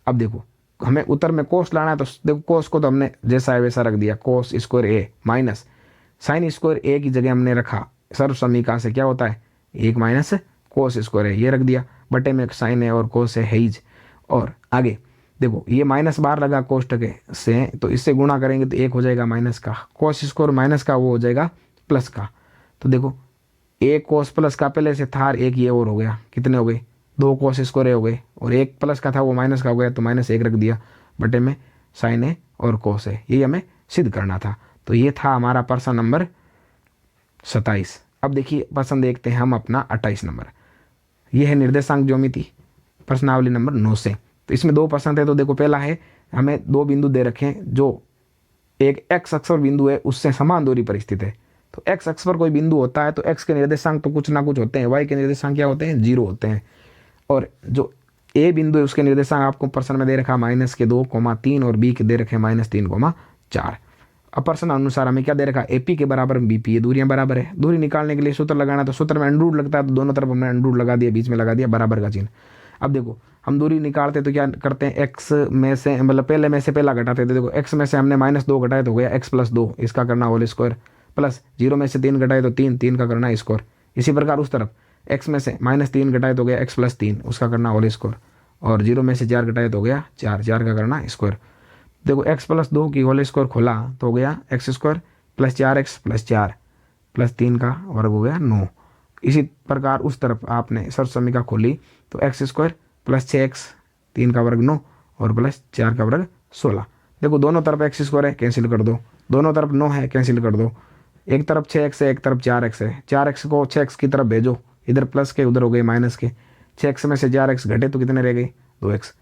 अब देखो हमें उत्तर में कोस लाना है, तो देखो कोस को तो हमने जैसा है वैसा रख दिया कोस स्क्वायर ए माइनस साइन स्क्वायर ए की जगह हमने रखा सर्व समीकरण से क्या होता है 1 माइनस कोस स्क्वायर ए, ये रख दिया बटे में साइन है और कोस है हीज। और आगे देखो ये माइनस बार लगा कोष्टक से, तो इससे गुणा करेंगे तो 1 हो जाएगा माइनस का, कोस स्क्वायर माइनस का वो हो जाएगा प्लस का। तो देखो एक कोस प्लस का पहले से था, एक ये और हो गया, कितने हो गए 2 कोस स्क्वायर हो गए, और एक प्लस का था वो माइनस का हो गया, तो माइनस 1 रख दिया बटे में साइन है और कोस है। ये हमें सिद्ध करना था। तो ये था हमारा प्रश्न नंबर 27। अब देखिए प्रश्न देखते हैं हम अपना 28 नंबर। ये है निर्देशांक ज्योमिति प्रश्नावली नंबर 9 से। तो इसमें 2 प्रश्न थे। तो देखो पहला है हमें 2 बिंदु दे रखे हैं, जो एक एक्स अक्ष पर बिंदु है उससे समान दूरी पर स्थित है। तो एक्स अक्ष पर कोई बिंदु होता है तो एक्स के निर्देशांक तो कुछ ना कुछ होते हैं, वाई के निर्देशांक क्या होते हैं 0 होते हैं। और जो ए बिंदु है उसके निर्देशांक आपको प्रश्न में दे रखा -2,3 और बी के दे रखे -3,4। अब प्रश्न अनुसार हमें क्या दे रखा, एपी के बराबर बीपी, ये दूरियां बराबर है। दूरी निकालने के लिए सूत्र लगाना, तो सूत्र में अंडर रूट लगता है, तो दोनों तरफ हमने अंडर रूट लगा दिया, बीच में लगा दिया बराबर का चिन्ह। अब देखो हम दूरी निकालते तो क्या करते हैं, एक्स में से मतलब पहले में से पहला घटाते थे। देखो एक्स में से हमने -2 घटाए तो हो गया x + 2, इसका करना होल स्क्वायर, प्लस 0 में से 3 घटाए तो 3 का करना स्क्वायर। इसी प्रकार उस तरफ x में से -3 घटाए तो हो गया x + 3, उसका करना होल स्क्वायर, और 0 में से 4 घटाए तो हो गया 4 का करना स्क्वायर। देखो x + 2 की होल स्क्वायर खोला तो हो गया x² + 4x + 4 + 3 का वर्ग हो गया 9। इसी प्रकार उस तरफ आपने सर्व समीकरण खोली तो x² + 6x 3 का वर्ग 9 और प्लस 4 का वर्ग 16। देखो दोनों तरफ x² है, कैंसिल कर दो, दोनों तरफ 9 है, कैंसिल कर दो। एक तरफ 6x है, एक तरफ 4x है, 4x को 6x की तरफ भेजो, इधर प्लस के उधर हो गए माइनस के, 6x में से 4x घटे तो कितने रह गए 2x।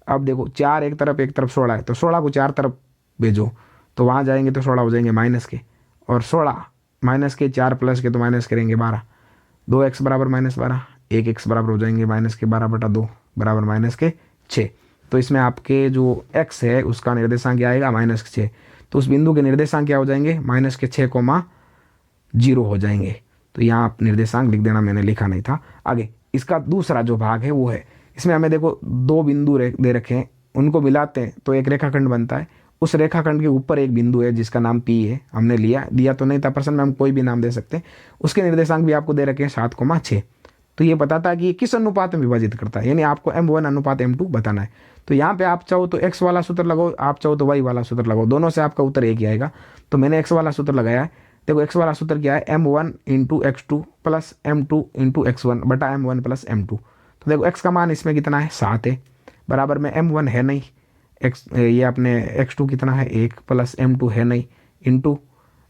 अब देखो 4 एक तरफ 16 है, तो 16 को 4 तरफ भेजो तो वहाँ जाएंगे तो 16 हो जाएंगे माइनस के, और 16 माइनस के 4 प्लस के तो माइनस करेंगे 12, 2x बराबर -12, 1x बराबर हो जाएंगे -12/2 बराबर -6। तो इसमें आपके जो x है उसका निर्देशांक क्या आएगा -6, तो उस बिंदु के निर्देशांक क्या हो जाएंगे -6,0 हो जाएंगे। तो यहाँ आप निर्देशांक लिख देना, मैंने लिखा नहीं था। आगे इसका दूसरा जो भाग है वो है, इसमें हमें देखो 2 बिंदु दे रखे हैं, उनको मिलाते हैं तो एक रेखाखंड बनता है। उस रेखाखंड के ऊपर एक बिंदु है जिसका नाम P है, हमने दिया तो नहीं था प्रश्न में, हम कोई भी नाम दे सकते हैं। उसके निर्देशांक भी आपको दे रखे हैं 7,6। तो ये बताता है कि ये किस अनुपात में विभाजित करता है, यानी आपको m1 अनुपात m2 बताना है। तो यहाँ पे आप चाहो तो x वाला सूत्र लगाओ, आप चाहो तो y वाला सूत्र लगाओ, दोनों से आपका उत्तर एक ही आएगा। तो मैंने x वाला सूत्र लगाया है। देखो x वाला सूत्र क्या है, m1 × x2 + m2 × x1 बटा m1 + m2। तो देखो x का मान इसमें कितना है 7 है, बराबर में m1 है नहीं, ये अपने x2 कितना है 1 + m2 है नहीं, इंटू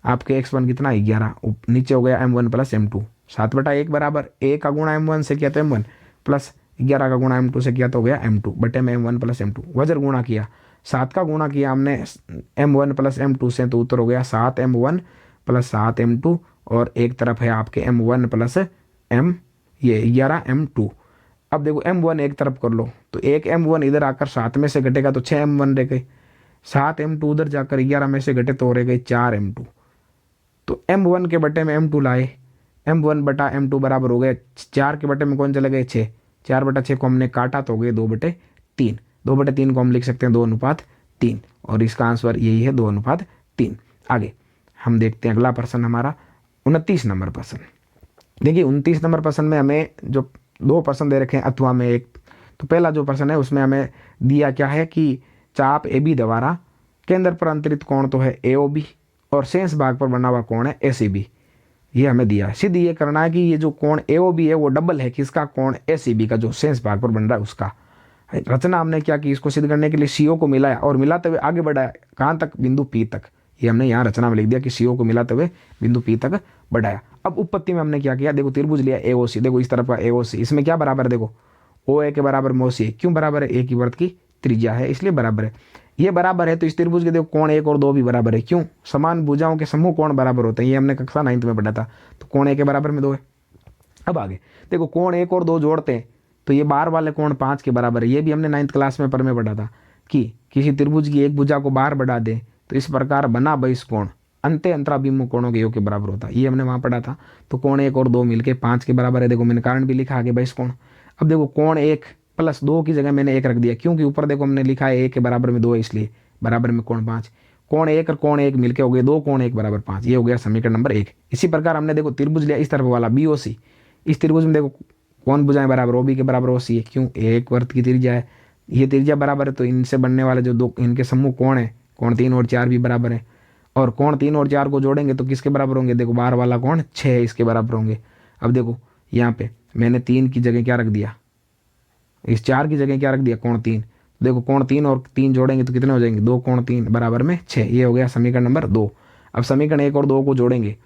आपके x1 कितना 11, नीचे हो गया m1 + m2, 7/1 बराबर a का गुणा m1 से किया तो m1 प्लस 11 का गुणा m2 से किया तो हो गया m2 बटे में m1 + m2, वजर गुणा किया 7 का गुणा किया हमने m1 प्लस m2 से, तो उत्तर हो गया 7m1 प्लस 7m2, और एक तरफ है आपके m1 प्लस m ये 11m2। अब देखो m1 एक तरफ कर लो, तो एक m1 इधर आकर 7 में से घटेगा तो 6m1 रह गए, 7m2 उधर जाकर 11 में से घटे तो रह गए 4m2। तो m1 के बटे में m2 लाए, m1 बटा m2 बराबर हो गए 4 के बटे में कौन चले गए 6, 4/6 को हमने काटा तो हो गए 2/3, 2/3 को हम लिख सकते हैं 2:3, और इसका आंसर यही है 2:3। आगे हम देखते हैं अगला प्रश्न हमारा 29 नंबर प्रश्न। देखिए 29 नंबर प्रश्न में हमें जो 2 प्रश्न दे रखे हैं अथवा में एक, तो पहला जो प्रश्न है उसमें हमें दिया क्या है कि चाप ए बी द्वारा केंद्र पर अंतरित कोण तो है AOB और शेष भाग पर बना हुआ कोण है ACB, ये हमें दिया है। सिद्ध ये करना है कि ये जो कोण AOB है वो डबल है किसका, कोण ACB का, जो शेष भाग पर बन रहा है उसका। रचना हमने क्या की, इसको सिद्ध करने के लिए CO को मिलाया और मिलाते हुए आगे बढ़ाया, कहाँ तक, बिंदु P तक। ये हमने यहाँ रचना में लिख दिया कि CO को मिलाते हुए बिंदु P तक बढ़ाया। अब उत्पत्ति में हमने क्या किया, देखो त्रिभुज लिया AOC, देखो इस तरफ का AOC, इसमें क्या बराबर है, देखो OA के बराबर MOC है, क्यों बराबर है, एक ही वृत्त की त्रिज्या है इसलिए बराबर है। ये बराबर है तो इस त्रिभुज के देखो कोण 1 और 2 भी बराबर है, क्यों, समान भुजाओं के समूह कोण बराबर होते हैं, ये हमने कक्षा 9th में पढ़ा था, तो कोण 1 के बराबर में 2 है। अब आगे देखो कोण 1 और 2 जोड़ते हैं तो ये बार वाले कोण 5 के बराबर है, ये भी हमने 9th क्लास में पढ़ा था कि किसी त्रिभुज की एक भुजा को बार बढ़ा दे तो इस प्रकार बना बहिष्कोण अंत्य अंतराभिमुख कोणों के योग के बराबर होता है, ये हमने वहाँ पढ़ा था। तो कोण 1 और 2 मिलके 5 के बराबर है, देखो मैंने कारण भी लिखा आगे बहिष्कोण। अब देखो कोण 1 प्लस 2 की जगह मैंने 1 रख दिया, क्योंकि ऊपर देखो हमने लिखा है 1 के बराबर में 2 है, इसलिए बराबर में कोण 5, कोण 1 और कोण 1 मिलके हो गए 2, कोण 1 बराबर 5, ये हो गया समीकरण नंबर 1। इसी प्रकार हमने देखो त्रिभुज लिया इस तरफ वाला BOC, इस त्रिभुज में देखो कौन भुजाएं बराबर, OB के बराबर OC है, क्यों, एक वर्त की त्रिज्या है, ये त्रिज्या बराबर है तो इनसे बनने वाले जो दो इनके समूह कोण है, कोण 3 और 4 भी बराबर है, और कोण 3 और 4 को जोड़ेंगे तो किसके बराबर होंगे, देखो बाहर वाला कोण 6 है, इसके बराबर होंगे। अब देखो यहाँ पे मैंने 3 की जगह क्या रख दिया, इस 4 की जगह क्या रख दिया, कोण 3, देखो कोण 3 और 3 जोड़ेंगे तो कितने हो जाएंगे, 2 कोण 3 बराबर में 6, ये हो गया समीकरण नंबर 2। अब समीकरण 1 और 2 को जोड़ेंगे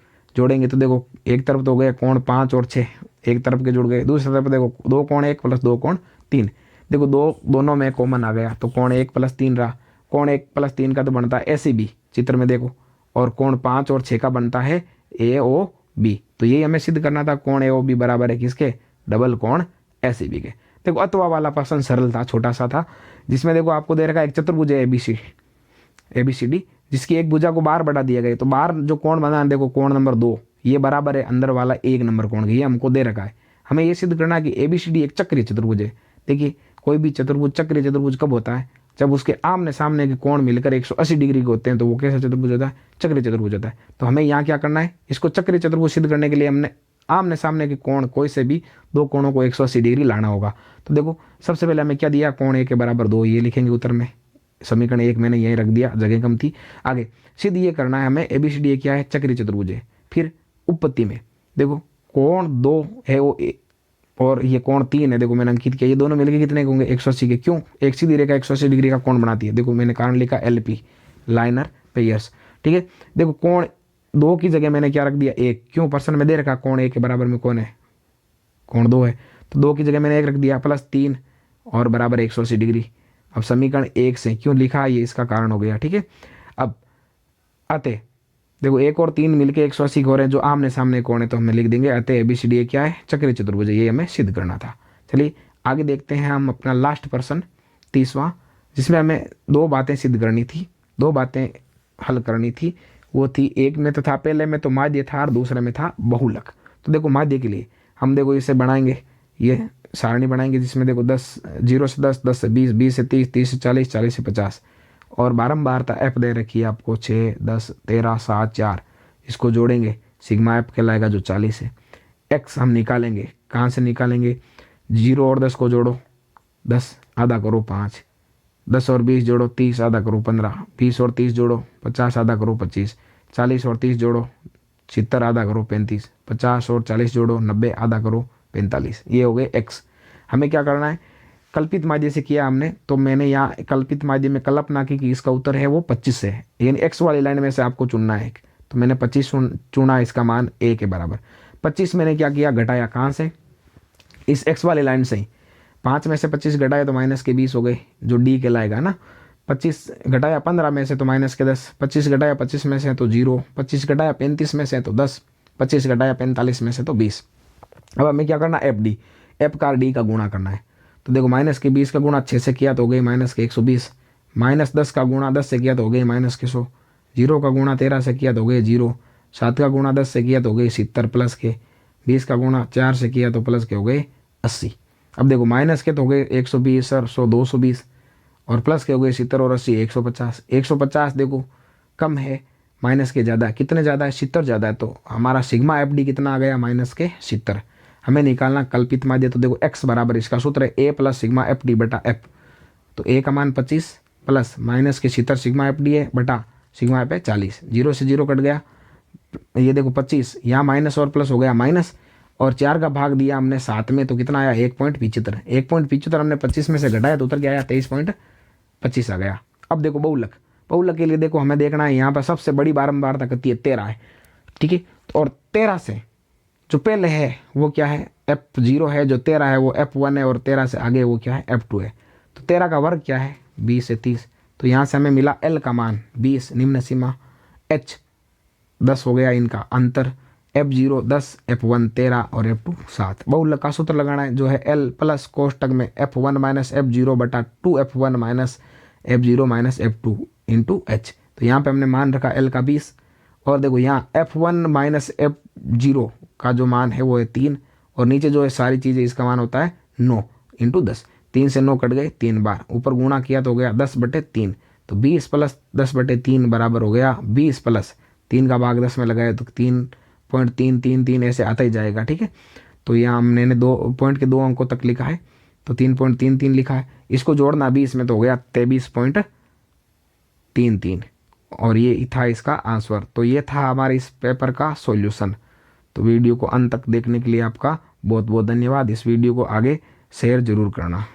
तो देखो एक तरफ तो हो गया कोण 5 और 6, एक तरफ के जुड़ गए, दूसरी तरफ देखो 2 कोण 1 प्लस 2 कोण 3, देखो दोनों में कॉमन आ गया तो कोण 1 प्लस 3 रहा, कोण 1 प्लस 3 का तो बनता है ACB चित्र में देखो, और कोण 5 और 6 का बनता है AOB। तो यही हमें सिद्ध करना था, कोण AOB बराबर है किसके, डबल कोण ACB के। देखो अथवा वाला प्रश्न सरल था, छोटा सा था, जिसमें देखो आपको दे रखा है एक चतुर्भुज है ABCD जिसकी एक भुजा को बाहर बढ़ा दिया गया, तो बाहर जो कोण बना है देखो कोण नंबर 2 ये बराबर है अंदर वाला 1 नंबर कोण, ये हमको दे रखा है। हमें ये सिद्ध करना है कि ABCD एक चक्रीय चतुर्भुज है। देखिए कोई भी चतुर्भुज चक्रीय चतुर्भुज कब होता है, जब उसके आमने सामने के कोण मिलकर 180 डिग्री के होते हैं, तो वो कैसा चतुर्भुज होता है, चक्रीय चतुर्भुज होता है। तो हमें यहाँ क्या करना है, इसको चक्रीय चतुर्भुज सिद्ध करने के लिए हमने आमने सामने के कोण कोई से भी 2 कोणों को 180 डिग्री लाना होगा। तो देखो सबसे पहले हमें क्या दिया, कोण 1 के बराबर 2, ये लिखेंगे उत्तर में, समीकरण 1 मैंने यहीं रख दिया, जगह कम थी। आगे सिद्ध ये करना है हमें ABCD क्या है, चक्रीय चतुर्भुज है। फिर उत्पत्ति में देखो कोण 2 है वो और ये कोण 3 है, देखो मैंने अंकित किया, ये दोनों मिलकर कितने होंगे 180 के, क्यों, एक सीधी रेखा 180 डिग्री का कोण बनाती है, देखो मैंने कारण लिखा LP लाइनर पेयर्स, ठीक है। देखो कोण 2 की जगह मैंने क्या रख दिया 1, क्यों, प्रश्न में दे रखा कोण 1 के बराबर में कौन है, कोण 2 है, तो 2 की जगह मैंने 1 रख दिया, प्लस 3 और बराबर 180 डिग्री। अब समीकरण 1 से क्यों लिखा ये इसका कारण हो गया, ठीक है। अब अतः देखो 1 और 3 मिलके 180 हो रहे हैं, जो आमने सामने कोण है, तो हमें लिख देंगे अतः ABCD क्या है, चक्रीय चतुर्भुज है, ये हमें सिद्ध करना था। चलिए आगे देखते हैं हम अपना लास्ट प्रश्न 30वां, जिसमें हमें 2 बातें सिद्ध करनी थी, 2 बातें हल करनी थी। वो थी एक में तो था, पहले में तो माध्य था और दूसरे में था बहुलक। तो देखो माध्य के लिए हम देखो इसे बनाएंगे, ये सारणी बनाएंगे जिसमें देखो 0 से 10, 10 से 20, 20 से 30, 30 से 40, 40 से 50 और बारंबारता F दे रखी है आपको 6, 10, 13, 7, 4, इसको जोड़ेंगे सिग्मा F कहलाएगा जो 40 है। X हम निकालेंगे, कहाँ से निकालेंगे, 0 और 10 को जोड़ो 10 आधा करो 5, 10 और 20 जोड़ो 30 आधा करो 15, 20 और 30 जोड़ो 50 आधा करो 25, 40 और 30 जोड़ो 70 आधा करो 35, 50 और 40 जोड़ो 90 आधा करो 45, ये हो गए X। हमें क्या करना है, कल्पित माध्य से किया हमने, तो मैंने यहाँ कल्पित माध्य में कल्पना की कि इसका उत्तर है वो 25 है, यानी X वाली लाइन में से आपको चुनना है, तो मैंने 25 चुना, इसका मान A के बराबर। 25 मैंने क्या किया, घटाया कहाँ से, इस X वाली लाइन से ही 5 में से 25 घटाया तो माइनस के 20 हो गए, जो D कहलाएगा ना। 25 घटाया 15 में से तो माइनस के 10, 25 घटाया 25 में से तो 0, 25 घटाया 35 में से तो 10, 25 घटाया 45 में से तो 20। अब हमें क्या करना है, एफ डी, एफ का डी का गुणा करना है। तो देखो माइनस के 20 का गुणा 6 से किया तो हो गई माइनस के 120, माइनस 10 का गुणा 10 से किया तो हो गई माइनस के 100, 0 का गुणा 13 से किया तो हो गई 0, 7 का गुणा 10 से किया तो हो गई 70 प्लस के, 20 का गुणा 4 से किया तो प्लस के हो गए 80। अब देखो माइनस के तो हो गए 120 और 100 220 और प्लस के हो गए 70 और 80 150। 150 देखो कम है, माइनस के ज़्यादा, कितने ज़्यादा है, 70 ज़्यादा है। तो हमारा सिग्मा एफ डी कितना आ गया, माइनस के 70। हमें निकालना कल्पित माध्य, तो देखो x बराबर, इसका सूत्र है a plus sigma F D बटा एफ। तो a का मान 25 प्लस माइनस के 70 सिग्मा एफ डी है बटा सिग्मा एफ है 40, 0 से 0 कट गया, ये देखो 25, यहाँ माइनस और प्लस हो गया माइनस, और 4 का भाग दिया हमने 7 में तो कितना आया 1.75, 1.75 हमने 25 में से घटाया तो उतर के आया 23.25 आ गया। अब देखो बहुलक, बहुलक के लिए देखो हमें देखना है यहाँ पर सबसे बड़ी बारंबारता कितनी है, 13 है, ठीक है। और 13 से जो पहले है वो क्या है, F0 है, जो 13 है वो F1 है, और 13 से आगे वो क्या है F2 है। तो 13 का वर्ग क्या है 20 से 30, तो यहाँ से हमें मिला L का मान 20 निम्न सीमा, H 10 हो गया इनका अंतर, F0 10, F1 13 और F2 7। बहुलक का सूत्र लगाना है जो है L प्लस कोष्टक में F1 माइनस F0 बटा 2F1 minus F0 minus F2 into H। तो यहाँ पे हमने मान रखा L का 20, और देखो यहाँ F1 माइनस F0 का जो मान है वो है 3, और नीचे जो है सारी चीज़ें इसका मान होता है 9 इंटू 10, 3 से 9 कट गए 3 बार, ऊपर गुणा किया तो हो गया 10/3, तो 20 प्लस 10/3 बराबर हो गया 20 प्लस 3 का भाग 10 में लगाया तो 3.333 ऐसे आता ही जाएगा, ठीक है। तो यहाँ हमने 2 पॉइंट के 2 अंकों तक लिखा है तो 3.33 लिखा है, इसको जोड़ना 20 में तो हो गया 23.33, और ये था इसका आंसर। तो ये था हमारे इस पेपर का सॉल्यूशन। तो वीडियो को अंत तक देखने के लिए आपका बहुत बहुत धन्यवाद। इस वीडियो को आगे शेयर जरूर करना।